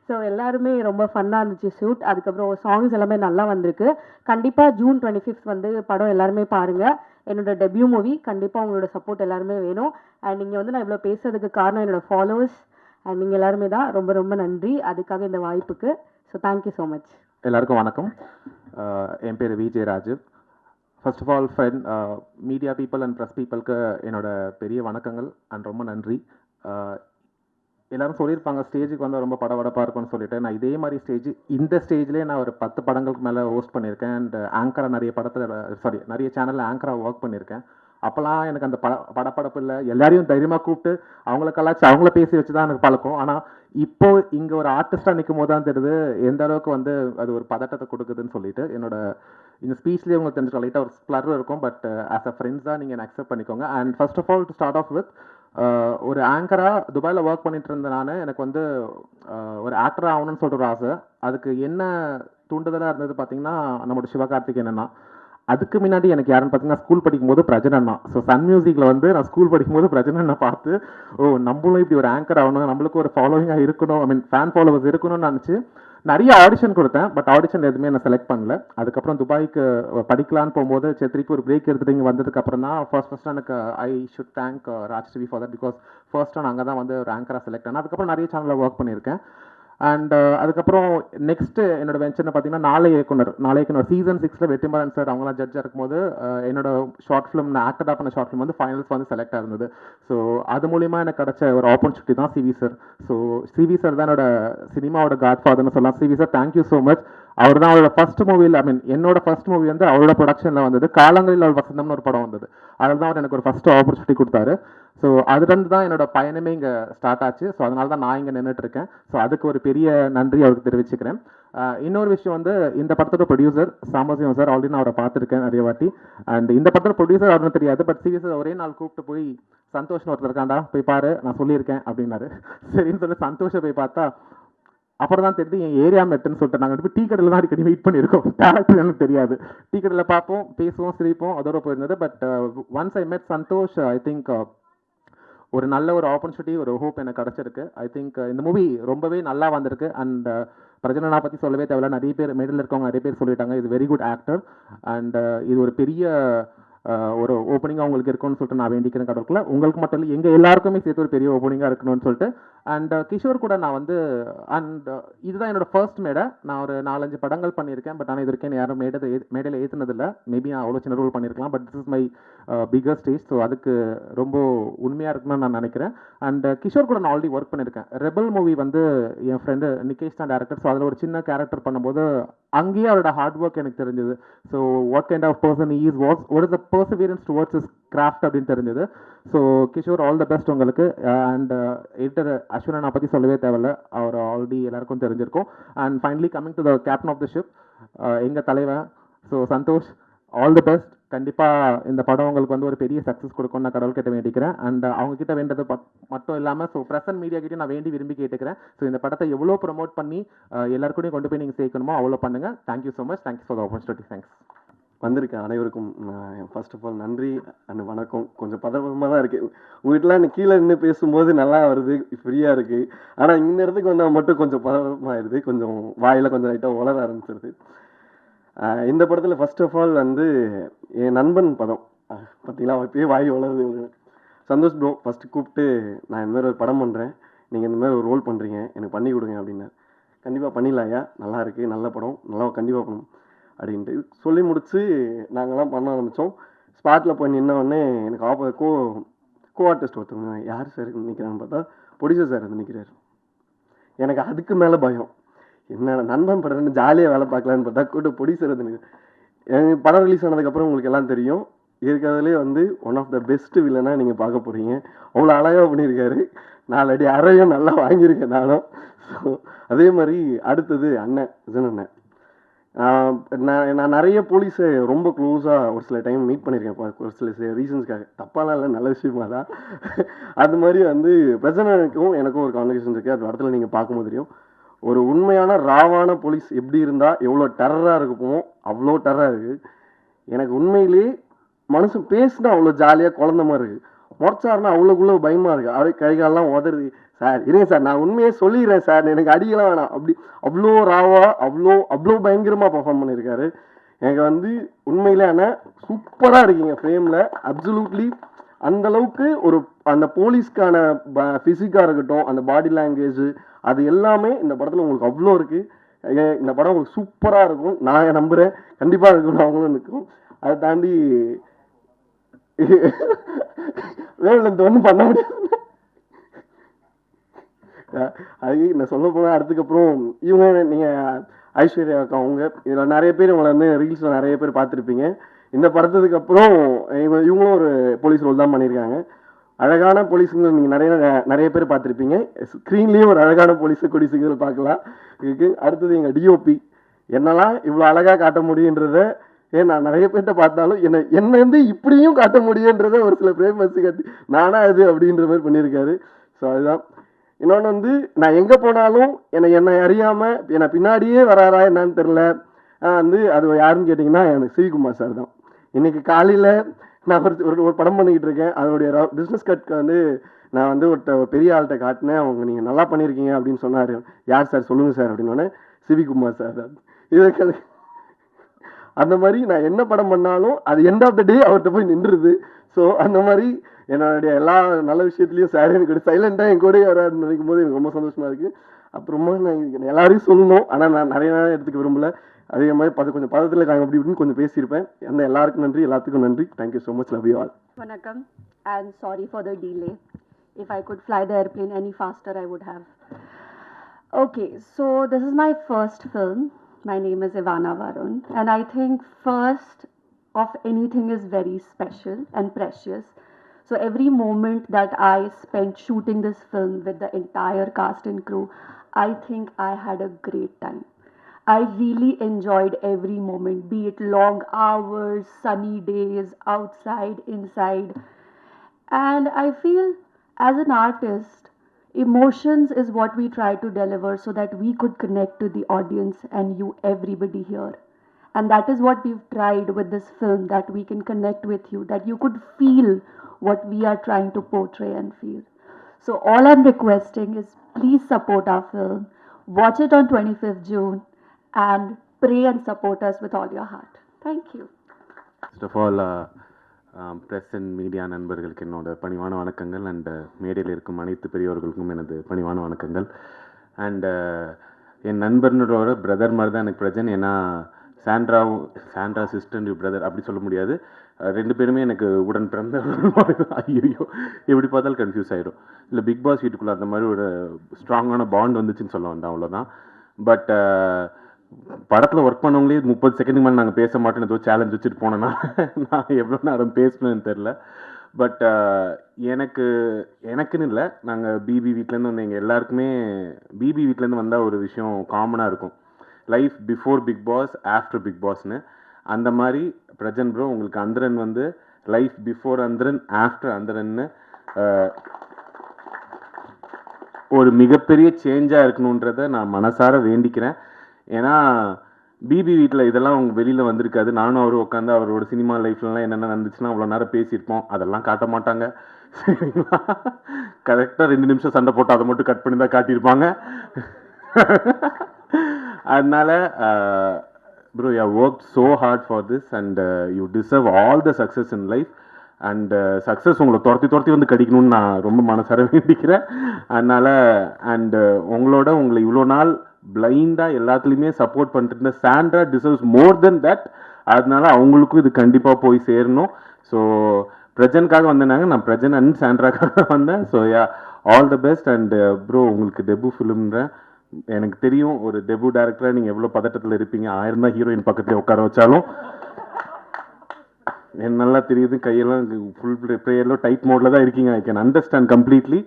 ஸோ எல்லாருமே ரொம்ப ஃபன்னாக இருந்துச்சு ஷூட். அதுக்கப்புறம் சாங்ஸ் எல்லாமே நல்லா வந்திருக்கு. கண்டிப்பாக June 25 வந்து படம் எல்லாருமே பாருங்கள். என்னோட டெபியூ மூவி, கண்டிப்பாக உங்களோட சப்போர்ட் எல்லாருமே வேணும். அண்ட் நீங்கள் வந்து நான் இவ்வளோ பேசுறதுக்கு காரணம் என்னோட ஃபாலோவர்ஸ் அண்ட் நீங்கள் எல்லாருமே தான். ரொம்ப ரொம்ப நன்றி அதுக்காக, இந்த வாய்ப்புக்கு. So thank you so much. எல்லாருக்கும் வணக்கம். என் பேர் Vijay Rajeev. First of all friend media people and press பீப்புளுக்கு என்னோட பெரிய வணக்கங்கள் அண்ட் ரொம்ப நன்றி. எல்லாரும் சொல்லியிருப்பாங்க ஸ்டேஜுக்கு வந்து ரொம்ப படபடப்பாக இருக்கும்னு சொல்லிட்டு. நான் இதே மாதிரி இந்த ஸ்டேஜ்லேயே நான் ஒரு 10 படங்களுக்கு மேலே ஹோஸ்ட் பண்ணியிருக்கேன். அண்ட் ஆங்கராக நிறைய சேனலில் ஆங்கராக ஒர்க் பண்ணியிருக்கேன். அப்போல்லாம் எனக்கு அந்த படப்படப்பு இல்லை. எல்லாரையும் தைரியமாக கூப்பிட்டு அவங்களுக்கெல்லாம் அவங்கள பேசி வச்சு தான் எனக்கு பழக்கம். ஆனால் இப்போ இங்கே ஒரு ஆர்டிஸ்டாக நிற்கும் போது தான் தெரியுது எந்த அளவுக்கு வந்து அது ஒரு பதட்டத்தை கொடுக்குதுன்னு சொல்லிட்டு. என்னோட இந்த ஸ்பீச்லேயே உங்களுக்கு தெரிஞ்சுக்கலாம், லைட்டாக ஒரு ஸ்ப்ளர் இருக்கும். பட் ஆஸ் அ ஃப்ரெண்ட்ஸாக நீங்கள் அக்செப்ட் பண்ணிக்கோங்க. And first of all to start off with, ஒரு ஆங்கராக துபாயில் ஒர்க் பண்ணிட்டு இருந்த நான், எனக்கு வந்து ஒரு ஆக்டராக ஆகணும்னு சொல்லிட்டு ஒரு ஆசை. அதுக்கு என்ன தூண்டுதலாக இருந்தது பார்த்தீங்கன்னா, நம்மளோட சிவகார்த்திகேயன் அண்ணா. அதுக்கு முன்னாடி எனக்கு யாருன்னு பார்த்தீங்கன்னா, ஸ்கூல் படிக்கும்போது பிரஜன் அண்ணா. ஸோ சன் மியூசிக்கில் வந்து நான் ஸ்கூல் படிக்கும்போது பிரஜன் அண்ணா பார்த்து, நம்மளும் இப்படி ஒரு ஆங்கர் ஆகணும், நம்மளுக்கு ஒரு ஃபாலோவிங்காக இருக்கணும், ஐ மீன் ஃபேன் ஃபாலோவர்ஸ் இருக்கணும்னு நினச்சி நிறைய ஆடிஷன் கொடுத்தேன். பட் ஆடிஷன் எதுவுமே நான் செலக்ட் பண்ணல. அதுக்கப்புறம் துபாய்க்கு படிக்கலான்னு போகும்போது திருப்பி ஒரு பிரேக் எடுத்துட்டு இங்கே வந்ததுக்கப்புறம் தான் ஃபர்ஸ்ட் எனக்கு I should thank Raj TV for that. Because first நான் அங்கே தான் வந்து ஒரு ஆங்கராக செலக்ட் ஆனேன். அதுக்கப்புறம் நிறைய சேனலில் ஒர்க் பண்ணியிருக்கேன். அண்ட் அதுக்கப்புறம் நெக்ஸ்ட்டு என்னோட வெஞ்சர்னு பார்த்தீங்கன்னா, நாளை இயக்குனர் சீசன் 6 வெற்றிமாறன் சார் அவங்களாம் ஜட்ஜாக இருக்கும்போது என்னோட ஷார்ட் ஃபிலிம், நான் ஆக்டடாக பண்ண ஷார்ட் ஃபிலிம் வந்து ஃபைனல்ஸ் வந்து செலக்ட் ஆயிருந்தது. ஸோ அது மூலிமா எனக்கு கிடைச்ச ஒரு ஆப்பர்ச்சுனிட்டி தான் CV sir. So CV sir தான் என்னோட சினிமாவோட காட் ஃபாதர்னு சொல்லலாம். CV sir, thank you so much. அவர் தான் அவரோட ஃபர்ஸ்ட் மூவியில், ஐ மீன் என்னோட ஃபர்ஸ்ட் மூவி வந்து அவரோட ப்ரொடக்ஷனில் வந்தது. காலங்களில் அவள் வசந்தம்னு ஒரு படம் வந்தது. அதில் தான் அவர் எனக்கு ஒரு ஃபர்ஸ்ட் ஆப்பர்ச்சுனிட்டி கொடுத்தாரு. ஸோ அதுலேருந்து தான் என்னோட பயணமே இங்கே ஸ்டார்ட் ஆச்சு. ஸோ அதனால தான் நான் இங்கே நின்றுட்டு இருக்கேன். ஸோ அதுக்கு ஒரு பெரிய நன்றி அவருக்கு தெரிவிச்சுக்கிறேன். இன்னொரு விஷயம் வந்து, இந்த படத்தோட ப்ரொடியூசர் சாம்பசிவம் சார், ஆல்ரெடி நான் அவரை பார்த்துருக்கேன் நிறைய வாட்டி. அண்ட் இந்த படத்தோட ப்ரொடியூசர் அவருக்கு தெரியாது. பட் சிவி சார் ஒரே நாள் கூப்பிட்டு போய், சந்தோஷ்னு ஒருத்தர் இருக்காண்டா, போய் பாரு, நான் சொல்லியிருக்கேன் அப்படின்னாரு. சரின்னு சொல்லி சந்தோஷை போய் பார்த்தா, அப்புறம் தான் தெரியுது என் ஏரியா மெட்டுன்னு சொல்லிட்டு. நாங்கள் போய் டீ கடையில் தான் அடிக்கடி வெயிட் பண்ணியிருக்கோம். டேரக்டர் எனக்கு தெரியாது. டீ கடையில் பார்ப்போம், பேசுவோம், சிரிப்போம், அதோட போயிருந்தது. பட் ஒன்ஸ் ஐ மெட் சந்தோஷ், ஐ திங்க் ஒரு நல்ல ஒரு ஆப்பர்ச்சுனிட்டி, ஒரு ஹோப் எனக்கு கிடச்சிருக்கு. ஐ திங்க் இந்த மூவி ரொம்பவே நல்லா வந்திருக்கு. அண்ட் பிரஜனா பற்றி சொல்லவே தேவையில்ல, நிறைய பேர் மேடில் இருக்கவங்க நிறைய பேர் சொல்லிட்டாங்க, இது வெரி குட் ஆக்டர். அண்ட் இது ஒரு பெரிய ஒரு ஓப்பனிங்காக உங்களுக்கு இருக்கும்னு சொல்லிட்டு நான் வேண்டிக்கிறேன் கடவுளுக்குள்ள. உங்களுக்கு மட்டும் இல்லை, எங்கள் எல்லாருக்குமே சேர்த்து ஒரு பெரிய ஓப்பனிங்காக இருக்கணும்னு சொல்லிட்டு. அண்ட் கிஷோர் கூட நான் வந்து, அண்ட் இதுதான் என்னோட ஃபர்ஸ்ட் மேடை. நான் ஒரு 4-5 படங்கள் பண்ணியிருக்கேன். பட் ஆனால் இது வரைக்கும் யாரும் மேடையில் ஏற்றுனதில்லை. மேபி நான் அவ்வளோ சின்ன ரோல் பண்ணியிருக்கலாம். But this is my bigger stage. So அதுக்கு ரொம்ப உண்மையாக இருக்குன்னு நான் நினைக்கிறேன். அண்ட் கிஷோர் கூட நான் ஆல்ரெடி ஒர்க் பண்ணியிருக்கேன். ரெபல் மூவி வந்து என் ஃப்ரெண்டு நிகேஷ் தான் டேரக்டர். ஸோ அதில் ஒரு சின்ன கேரக்டர் பண்ணும்போது அங்கேயே அவரோட ஹார்ட் ஒர்க் எனக்கு தெரிஞ்சது. So what kind of person is what is the perseverance towards his craft அப்படின்னு தெரிஞ்சது. So Kishore, all the best உங்களுக்கு. அண்ட் எடிட்டர் அஸ்வினா பற்றி சொல்லவே தேவையில்ல, அவர் ஆல்ரெடி எல்லாருக்கும் தெரிஞ்சிருக்கும். And finally coming to the captain of the ship, எங்கள் தலைவன். So Santhosh, all the best. கண்டிப்பாக இந்த படம் உங்களுக்கு வந்து ஒரு பெரிய சக்ஸஸ் கொடுக்கும்னு நான் கடவுள் கிட்ட வேண்டிக்கிறேன். அண்ட் அவங்க கிட்ட வேண்டது மட்டும் இல்லாமல் ஸோ ப்ரெசன்ட் மீடியா கிட்டே நான் வேண்டி விரும்பி கேட்டுக்கிறேன். ஸோ இந்த படத்தை எவ்வளோ ப்ரொமோட் பண்ணி எல்லாருக்கூடையும் கொண்டு போய் நீங்கள் சேர்க்கணுமோ அவ்வளோ பண்ணுங்கள். Thank you so much. Thank you for the opportunity. Thanks. வந்திருக்க அனைவருக்கும் ஃபர்ஸ்ட் ஆஃப் ஆல் நன்றி அண்ட் வணக்கம். கொஞ்சம் பதப்பமாக தான் இருக்குது. உங்கள்கிட்டலாம் எனக்கு கீழே நின்று பேசும்போது நல்லா வருது, ஃப்ரீயாக இருக்குது. ஆனால் இந்த இடத்துக்கு வந்தால் மட்டும் கொஞ்சம் பதப்பமாகிடுது, கொஞ்சம் வாயில் கொஞ்சம் லைட்டாக வளர ஆரம்பிச்சிருது. இந்த படத்தில் ஃபர்ஸ்ட் ஆஃப் ஆல் வந்து என் நண்பன் பதம் பார்த்தீங்களா, இப்போயே வாய் வளருது. சந்தோஷ் ப்ரோ ஃபஸ்ட்டு கூப்பிட்டு நான் இந்த மாதிரி ஒரு படம் பண்ணுறேன், நீங்கள் இந்த மாதிரி ஒரு ரோல் பண்ணுறீங்க, எனக்கு பண்ணி கொடுங்க அப்படின்னாரு. கண்டிப்பாக பண்ணிடலாம் ஐயா, நல்லா இருக்குது, நல்ல படம், நல்லா கண்டிப்பாக பண்ணணும் அப்படின்ட்டு சொல்லி முடித்து நாங்கள்லாம் பண்ண ஆரம்பித்தோம். ஸ்பாட்டில் போய் நின்னோடனே எனக்கு கோ ஆர்டிஸ்ட் ஒருத்தவங்க யார் சார் நிற்கிறான்னு பார்த்தா ப்ரொடியூசர் சார் வந்து நிற்கிறார். எனக்கு அதுக்கு மேலே பயம், என்ன நண்பன் படம் ஜாலியாக வேலை பார்க்கலான்னு பார்த்தா கூட ப்ரொடியூசர் வந்து எனக்கு படம் ரிலீஸ் ஆனதுக்கப்புறம் உங்களுக்கு எல்லாம் தெரியும், இருக்கிறதுலே வந்து ஒன் ஆஃப் த பெஸ்ட் வில்லனாக நீங்கள் பார்க்க போகிறீங்க. அவ்வளோ அழகாக பண்ணியிருக்காரு. 4 அடி அறையும் நல்லா வாங்கியிருக்கேன் நானும். ஸோ அதே மாதிரி அடுத்தது அண்ணன் விஜன் அண்ணன். நான் நிறைய போலீஸை ரொம்ப க்ளோஸாக ஒரு சில டைம் மீட் பண்ணியிருக்கேன், ஒரு சில ரீசன்ஸ்க்காக. தப்பாலாம் இல்லை, நல்ல விஷயமா தான். அது மாதிரி வந்து பிரச்சனைக்கும் எனக்கும் ஒரு கான்வர்சேஷன் இருக்குது. அது இடத்துல நீங்கள் பார்க்கும்போது தெரியும், ஒரு உண்மையான ராவான போலீஸ் எப்படி இருந்தால் எவ்வளோ டெரராக இருக்குமோ அவ்வளோ டெரராக இருக்குது. எனக்கு உண்மையிலேயே மனுஷன் பேசுனா அவ்வளோ ஜாலியாக குழந்த மாதிரி இருக்குது, முறைச்சாருன்னா அவ்வளோக்குள்ளே பயமாக இருக்குது. அப்படியே கைகாலெலாம் உதறுது. சார் இருங்க சார், நான் உண்மையே சொல்லிடுறேன் சார், எனக்கு அடிக்கலாம் வேணாம், அப்படி அவ்வளோ ராவாக அவ்வளோ பயங்கரமாக பர்ஃபார்ம் பண்ணியிருக்காரு. எனக்கு வந்து உண்மையிலே ஆனால் சூப்பராக இருக்கீங்க ஃப்ரேமில், அப்சல்யூட்லி. அந்தளவுக்கு அந்த போலீஸ்க்கான ஃபிசிக்காக இருக்கட்டும், அந்த பாடி லாங்குவேஜ், அது எல்லாமே இந்த படத்தில் உங்களுக்கு அவ்வளோ இருக்குது. இந்த படம் உங்களுக்கு சூப்பராக இருக்கும், நான் நம்புகிறேன். கண்டிப்பாக இருக்கணும், அவங்களும் இருக்கும். அதை தாண்டி வேலை ஒன்றும் பண்ண முடியாது. அது நான் சொல்ல போனால் அதுக்கப்புறம் இவங்க நீங்கள் ஐஸ்வர்யா அக்கா, அவங்க இதில் நிறைய பேர் உங்களை வந்து ரீல்ஸில் நிறைய பேர் பார்த்துருப்பீங்க. இந்த படத்துக்கு அப்புறம் இவங்களும் ஒரு போலீஸ் ரோல் தான் பண்ணியிருக்காங்க. அழகான போலீஸுங்க நீங்கள் நிறைய பேர் பார்த்துருப்பீங்க. ஸ்க்ரீன்லேயும் ஒரு அழகான போலீஸை கொடி சீக்கிரம் பார்க்கலாம். இதுக்கு அடுத்தது எங்கள் டிஓபி என்னெல்லாம் இவ்வளோ அழகாக காட்ட முடியுன்றத நான் நிறைய பேர்கிட்ட பார்த்தாலும் என்னை வந்து இப்படியும் காட்ட முடியுன்றத ஒரு சில பிரேம் வச்சு காட்டி நானா அது அப்படின்ற மாதிரி பண்ணியிருக்காரு. ஸோ அதுதான். இன்னொன்று வந்து நான் எங்கே போனாலும் என்னை அறியாமல் என்னை பின்னாடியே வராரா என்னன்னு தெரில. வந்து அது யாருன்னு கேட்டிங்கன்னா எனக்கு சிவிகுமார் சார் தான். இன்றைக்கி காலையில் நான் ஒரு படம் பண்ணிக்கிட்டு இருக்கேன். அதனுடைய பிஸ்னஸ் கட்க்கு வந்து நான் வந்து ஒரு பெரிய ஆள்கிட்ட காட்டினேன். அவங்க நீங்கள் நல்லா பண்ணியிருக்கீங்க அப்படின்னு சொன்னார். யார் சார் சொல்லுங்கள் சார் அப்படின்னோடனே சிவிகுமார் சார் தான். இதுக்கு அந்த மாதிரி நான் என்ன படம் பண்ணாலும் அது எண்ட் ஆஃப் த டே அவர்கிட்ட போய் நின்றுது. ஸோ அந்த மாதிரி என்னுடைய எல்லா நல்ல விஷயத்துலையும் சார் எனக்கு சைலண்டாக என் கூட வராதுன்னு நினைக்கும் போது எனக்கு ரொம்ப சந்தோஷமாக இருக்குது. அப்புறமா நான் எல்லாரையும் சொல்லணும், ஆனால் நான் நிறைய நேரம் எடுத்துக்க விரும்பலை. அதே மாதிரி கொஞ்சம் பதத்தில் இருக்காங்க அப்படி இப்படின்னு கொஞ்சம் பேசியிருப்பேன். அந்த எல்லாருக்கும் நன்றி, எல்லாத்துக்கும் நன்றி. Thank you so much, love you all. Vanakkam, and sorry for the delay. If I could fly the airplane any faster, I would have. Okay, so this is my first film. My name is Ivana Varun, and I think first of anything is very special and precious. So every moment that I spent shooting this film with the entire cast and crew, I think I had a great time. I really enjoyed every moment, be it long hours, sunny days, outside, inside. And I feel as an artist, emotions is what we try to deliver so that we could connect to the audience and you, everybody here. And that is what we've tried with this film, that we can connect with you, that you could feel what we are trying to portray and feel. So all I'm requesting is please support our film, watch it on 25th June, and pray and support us with all your heart. Thank you. First of all press and media நண்பர்களுக்கு என்னோட பணிவான வணக்கங்கள். And மேடையில் இருக்கும் அனைத்து பெரியவர்களுக்கும் எனது பணிவான வணக்கங்கள். அண்ட் என் நண்பர்களோட பிரதர் மாதிரி தான் எனக்கு பிரச்சனை. ஏன்னா சாண்ட்ரா சிஸ்டர் பிரதர் அப்படி சொல்ல முடியாது. 2 பேருமே எனக்கு உடன் பிறந்த ஐயோ எப்படி பார்த்தாலும் கன்ஃபியூஸ் ஆகிடும். இல்லை பிக் பாஸ் வீட்டுக்குள்ளே அந்த மாதிரி ஒரு ஸ்ட்ராங்கான பாண்ட் வந்துச்சுன்னு சொல்ல வந்தேன், அவ்வளோதான். பட் படத்தில் ஒர்க் பண்ணவங்களே 30 செகண்ட் மேலே நாங்கள் பேச மாட்டோன்னு ஏதோ சேலஞ்ச் வச்சுட்டு போனேன்னா நான் எவ்வளோ நேரம் பேசணுன்னு தெரில. பட் எனக்குன்னு இல்லை, நாங்கள் பிபி வீட்டிலேருந்து வந்து எங்கள் எல்லாருக்குமே பிபி வீட்டிலேருந்து வந்தால் ஒரு விஷயம் காமனாக இருக்கும், life before Bigg Boss, after Bigg பாஸ்னு. அந்த மாதிரி பிரஜன் ப்ரோ உங்களுக்கு அந்தரன் வந்து லைஃப் பிஃபோர் அந்தரன் ஆஃப்டர் அந்தரன்னு ஒரு மிகப்பெரிய சேஞ்சாக இருக்கணுன்றதை நான் மனசார வேண்டிக்கிறேன். ஏன்னா பிபி வீட்டில் இதெல்லாம் அவங்க வெளியில் வந்திருக்காது. நானும் அவரும் உட்காந்து அவரோட சினிமா லைஃப்லலாம் என்னென்ன நடந்துச்சுன்னா அவ்வளோ நேரம் பேசியிருப்போம். அதெல்லாம் காட்ட மாட்டாங்க. சரிங்களா? கரெக்டாக 2 நிமிஷம் சண்டை போட்டு அதை மட்டும் கட் பண்ணி தான் காட்டியிருப்பாங்க. அதனால bro you work so hard for this and you deserve all the success in life and success உங்களை துரத்தி வந்து கிடைக்கணும்னு நான் ரொம்ப மனசார வேண்டிக்கிறேன். அதனால் உங்களை இவ்வளோ நாள் பிளைண்டாக எல்லாத்துலேயுமே சப்போர்ட் பண்ணிட்டு இருந்த Sandra deserves more then that. அதனால அவங்களுக்கும் இது கண்டிப்பாக போய் சேரணும். ஸோ பிரஜனுக்காக வந்தேனாங்க, நான் பிரஜன் அண்ட் சாண்ட்ராக்காக வந்தேன். So yeah all the best. And bro உங்களுக்கு டெபு ஃபிலிம்ன்றேன். எனக்கு தெரியும் ஒரு டெபு டேரக்டராக நீங்கள் எவ்வளோ பதட்டத்தில் இருப்பீங்க. 1000 தான் ஹீரோயின் பக்கத்துலேயே உட்கார வச்சாலும் எனக்கு நல்லா தெரியுது. கையெல்லாம் ஃபுல் ப்ரேயரில் டைட் மோடில் தான் இருக்கீங்க. I can understand completely.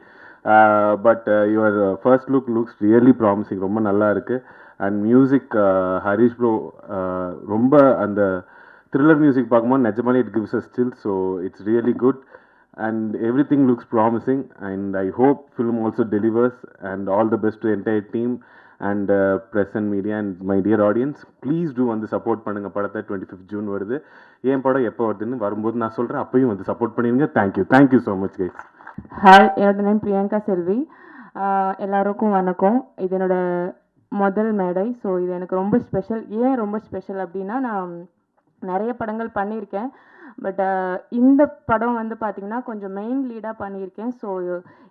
But your first looks really promising. ரொம்ப நல்லா இருக்குது. அண்ட் மியூசிக் ஹரிஷ் ப்ரோ ரொம்ப அந்த த்ரில்லர் மியூசிக் பார்க்கும்போது நிஜமாலே it gives a still. So it's really good and everything looks promising and I hope film also delivers. And all the best to the entire team and press and media and my dear audience. Please do வந்து support பண்ணுங்க படத்தை. 25th June வருது. ஏன் படம் எப்போ வருதுன்னு வரும்போது நான் சொல்கிறேன். அப்பயும் வந்து சப்போர்ட் பண்ணிடுங்க. Thank you so much guys. Hi, என்னோட நேம் பிரியங்கா செல்வி. எல்லாருக்கும் வணக்கம். இது என்னோட முதல் மேடை. ஸோ இது எனக்கு ரொம்ப ஸ்பெஷல். ஏன் ரொம்ப ஸ்பெஷல் அப்படின்னா, நான் நிறைய படங்கள் பண்ணியிருக்கேன். பட் இந்த படம் வந்து பார்த்திங்கன்னா கொஞ்சம் மெயின் லீடாக பண்ணியிருக்கேன். ஸோ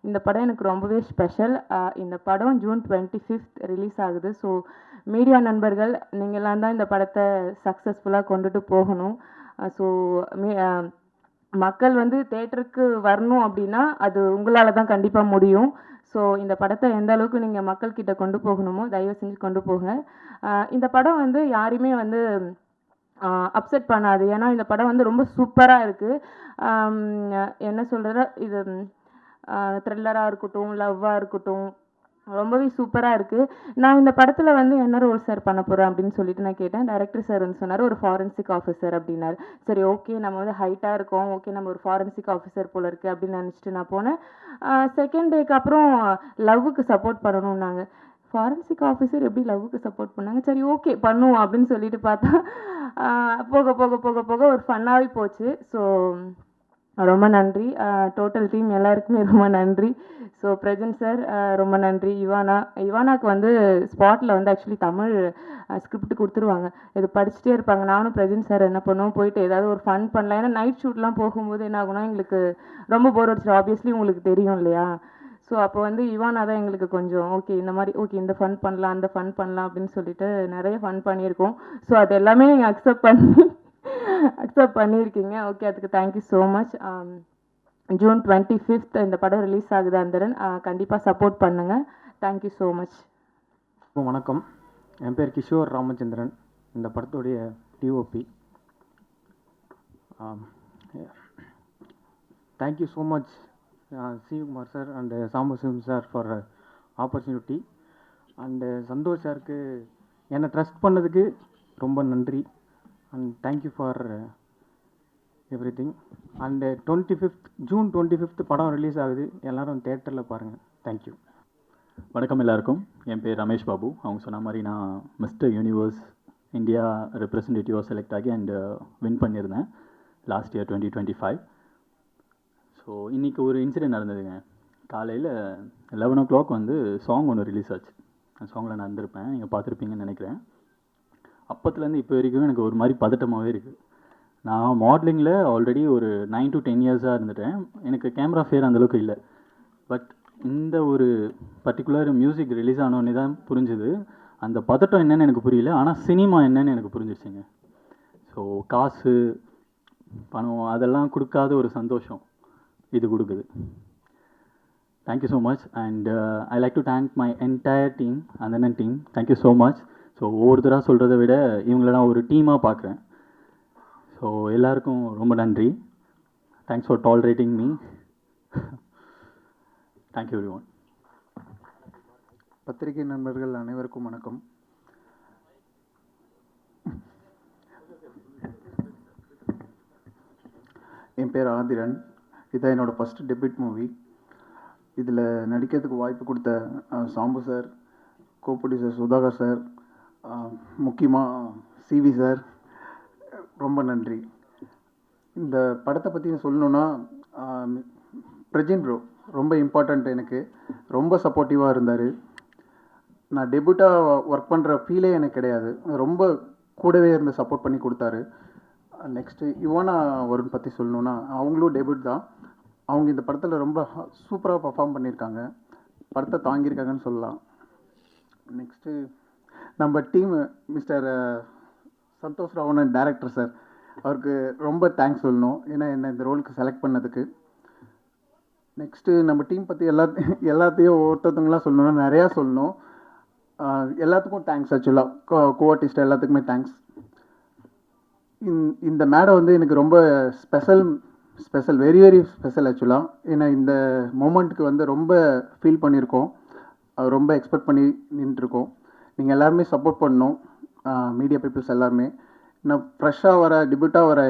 இந்த படம் எனக்கு ரொம்பவே ஸ்பெஷல். இந்த படம் June 25th ரிலீஸ் ஆகுது. ஸோ மீடியா நண்பர்கள் நீங்களாம் தான் இந்த படத்தை சக்ஸஸ்ஃபுல்லாக கொண்டுட்டு போகணும். ஸோ மக்கள் வந்து தேட்டருக்கு வரணும் அப்படின்னா அது உங்களால் தான் கண்டிப்பாக முடியும். ஸோ இந்த படத்தை எந்த அளவுக்கு நீங்கள் மக்கள்கிட்ட கொண்டு போகணுமோ தயவு செஞ்சு கொண்டு போங்க. இந்த படம் வந்து யாரையுமே வந்து அப்செட் பண்ணாது. ஏன்னா இந்த படம் வந்து ரொம்ப சூப்பராக இருக்குது. என்ன சொல்கிறது, இது த்ரில்லராக இருக்கட்டும், லவ்வாக இருக்கட்டும், ரொம்பவே சூப்பராக இருக்குது. நான் இந்த படத்தில் வந்து என்ன ரோல் சார் பண்ண போகிறேன் அப்படின்னு சொல்லிட்டு நான் கேட்டேன். டைரக்டர் சார் வந்து சொன்னார் ஒரு ஃபாரன்சிக் ஆஃபீஸர் அப்படின்னாரு. சரி ஓகே, நம்ம வந்து ஹைட்டாக இருக்கோம், ஓகே நம்ம ஒரு ஃபாரன்சிக் ஆஃபீஸர் போல இருக்குது அப்படின்னு நினச்சிட்டு நான் போனேன். செகண்ட் டேக்கு அப்புறம் லவ்வுக்கு சப்போர்ட் பண்ணணும்னாங்க. ஃபாரன்சிக் ஆஃபீஸர் எப்படி லவ்வுக்கு சப்போர்ட் பண்ணாங்க. சரி ஓகே பண்ணுவோம் அப்படின்னு சொல்லிட்டு பார்த்தா போக போக போக போக ஒரு ஃபன்னாகவே போச்சு. ஸோ ரொம்ப நன்றி. டோட்டல் டீம் எல்லாருக்குமே ரொம்ப நன்றி. ஸோ பிரஜன் சார் ரொம்ப நன்றி. இவானாக்கு வந்து ஸ்பாட்டில் வந்து ஆக்சுவலி தமிழ் ஸ்கிரிப்ட் கொடுத்துருவாங்க. இது படிச்சுட்டே இருப்பாங்க. நானும் பிரஜன் சார் என்ன பண்ணுவோம், போயிட்டு ஏதாவது ஒரு ஃபன் பண்ணலாம். ஏன்னா நைட் ஷூட்லாம் போகும்போது என்ன ஆகுனா எங்களுக்கு ரொம்ப போர் அடிச்சிடும். ஆப்வியஸ்லி உங்களுக்கு தெரியும் இல்லையா. ஸோ அப்போ வந்து இவானா தான் எங்களுக்கு கொஞ்சம் ஓகே இந்த மாதிரி ஓகே இந்த ஃபன் பண்ணலாம் அந்த ஃபன் பண்ணலாம் அப்படின்னு சொல்லிட்டு நிறைய ஃபன் பண்ணியிருக்கோம். ஸோ அது எல்லாமே நீங்கள் அக்செப்ட் பண்ணியிருக்கீங்க. ஓகே, அதுக்கு thank you so much. June 25th இந்த படம் ரிலீஸ் ஆகுது. அந்தரன் கண்டிப்பாக சப்போர்ட் பண்ணுங்கள். Thank you so much. வணக்கம், என் பேர் கிஷோர் ராமச்சந்திரன். இந்த படத்துடைய DOP. Thank you so much Sivakumar sir and Sambasivam sir for opportunity. And Santhosh சாருக்கு என்னை ட்ரஸ்ட் பண்ணதுக்கு ரொம்ப நன்றி. And thank you for everything. And June 25th படம் ரிலீஸ் ஆகுது. எல்லோரும் தேட்டரில் பாருங்கள். தேங்க்யூ. வணக்கம் எல்லாருக்கும். என் பேர் ரமேஷ் பாபு. அவங்க சொன்ன மாதிரி நான் மிஸ்டர் யூனிவர்ஸ் இந்தியா ரெப்ரசன்டேட்டிவாக செலக்ட் ஆகி அண்ட் வின் பண்ணியிருந்தேன் லாஸ்ட் இயர் 2025. ஸோ இன்றைக்கி ஒரு இன்சிடென்ட் நடந்ததுங்க. காலையில் 11 o'clock வந்து சாங் ஒன்று ரிலீஸ் ஆச்சு. அந்த சாங்கில் நான் இருந்திருப்பேன், நீங்கள் பார்த்துருப்பீங்கன்னு நினைக்கிறேன். அப்போத்துலேருந்து இப்போ வரைக்கும் எனக்கு ஒரு மாதிரி பதட்டமாகவே இருக்குது. நான் மாடலிங்கில் ஆல்ரெடி ஒரு 9 to 10 years இருந்துட்டேன். எனக்கு கேமரா ஃபேர் அந்தளவுக்கு இல்லை. பட் இந்த ஒரு பர்டிகுலர் மியூசிக் ரிலீஸ் ஆனோடனே தான் புரிஞ்சுது அந்த பதட்டம் என்னன்னு எனக்கு புரியல. ஆனால் சினிமா என்னன்னு எனக்கு புரிஞ்சிருச்சுங்க. ஸோ காசு பணம் அதெல்லாம் கொடுக்காத ஒரு சந்தோஷம் இது கொடுக்குது. Thank you so much. And I like to thank my entire team, அந்தனன் team. Thank you so much. So ஒவ்வொருத்தராக சொல்கிறத விட இவங்கள நான் ஒரு டீமாக பார்க்குறேன். ஸோ எல்லாருக்கும் ரொம்ப நன்றி. Thanks for tolerating me. Thank you everyone. பத்திரிகை நண்பர்கள் அனைவருக்கும் வணக்கம். என் பேர் ஆதிரன். இதான் என்னோடய ஃபஸ்ட்டு டெபியூட் மூவி. இதில் நடிக்கிறதுக்கு வாய்ப்பு கொடுத்த Sambu sir, co producer Sudhakar sir, முக்கியமாக சிவி சார், ரொம்ப நன்றி. இந்த படத்தை பற்றி சொல்லணுன்னா பிரஜின் ப்ரோ ரொம்ப இம்பார்ட்டண்ட், எனக்கு ரொம்ப சப்போர்ட்டிவாக இருந்தார். நான் டெபியூட்டாக ஒர்க் பண்ணுற ஃபீலே எனக்கு கிடையாது, ரொம்ப கூடவே இருந்து சப்போர்ட் பண்ணி கொடுத்தாரு. நெக்ஸ்ட்டு யுவனா வருண் பற்றி சொல்லணுன்னா அவங்களும் டெபியூட் தான். அவங்க இந்த படத்தில் ரொம்ப சூப்பராக பர்ஃபார்ம் பண்ணியிருக்காங்க, படத்தை தாங்கியிருக்காங்கன்னு சொல்லலாம். நெக்ஸ்ட்டு நம்ம team mister Santhosh Ravanan director sir, அவருக்கு ரொம்ப தேங்க்ஸ் சொல்லணும், ஏன்னா என்னை இந்த ரோலுக்கு செலக்ட் பண்ணதுக்கு. நெக்ஸ்ட்டு நம்ம டீம் பற்றி எல்லாத்தையும் ஒவ்வொருத்தவங்களாம் சொல்லணும்னா நிறையா சொல்லணும். எல்லாத்துக்கும் தேங்க்ஸ், ஆக்சுவலாக கோஆர்டிஸ்ட் எல்லாத்துக்குமே தேங்க்ஸ். இந்த மேடை வந்து எனக்கு ரொம்ப ஸ்பெஷல், வெரி வெரி ஸ்பெஷல் ஆக்சுவலாக. ஏன்னா இந்த மூமெண்ட்டுக்கு வந்து ரொம்ப ஃபீல் பண்ணியிருக்கோம், ரொம்ப எக்ஸ்பெக்ட் பண்ணி நின்றுருக்கோம். நீங்கள் எல்லாருமே சப்போர்ட் பண்ணணும், மீடியா பீப்புள்ஸ் எல்லாருமே. நான் ஃப்ரெஷ்ஷாக வர டெபியூட்டாக வர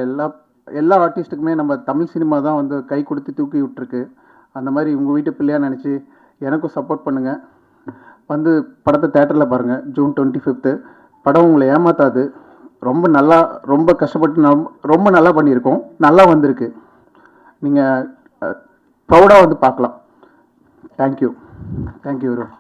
எல்லா ஆர்டிஸ்ட்டுக்குமே நம்ம தமிழ் சினிமா தான் வந்து கை கொடுத்து தூக்கி விட்டுருக்கு. அந்த மாதிரி உங்கள் வீட்டு பிள்ளையாக நினச்சி எனக்கும் சப்போர்ட் பண்ணுங்கள். வந்து படத்தை தேட்டரில் பாருங்கள், ஜூன் 25. படம் உங்களை ஏமாத்தாது, ரொம்ப கஷ்டப்பட்டு ரொம்ப நல்லா பண்ணியிருக்கோம், நல்லா வந்திருக்கு. நீங்கள் ப்ரௌடாக வந்து பார்க்கலாம். Thank you very much.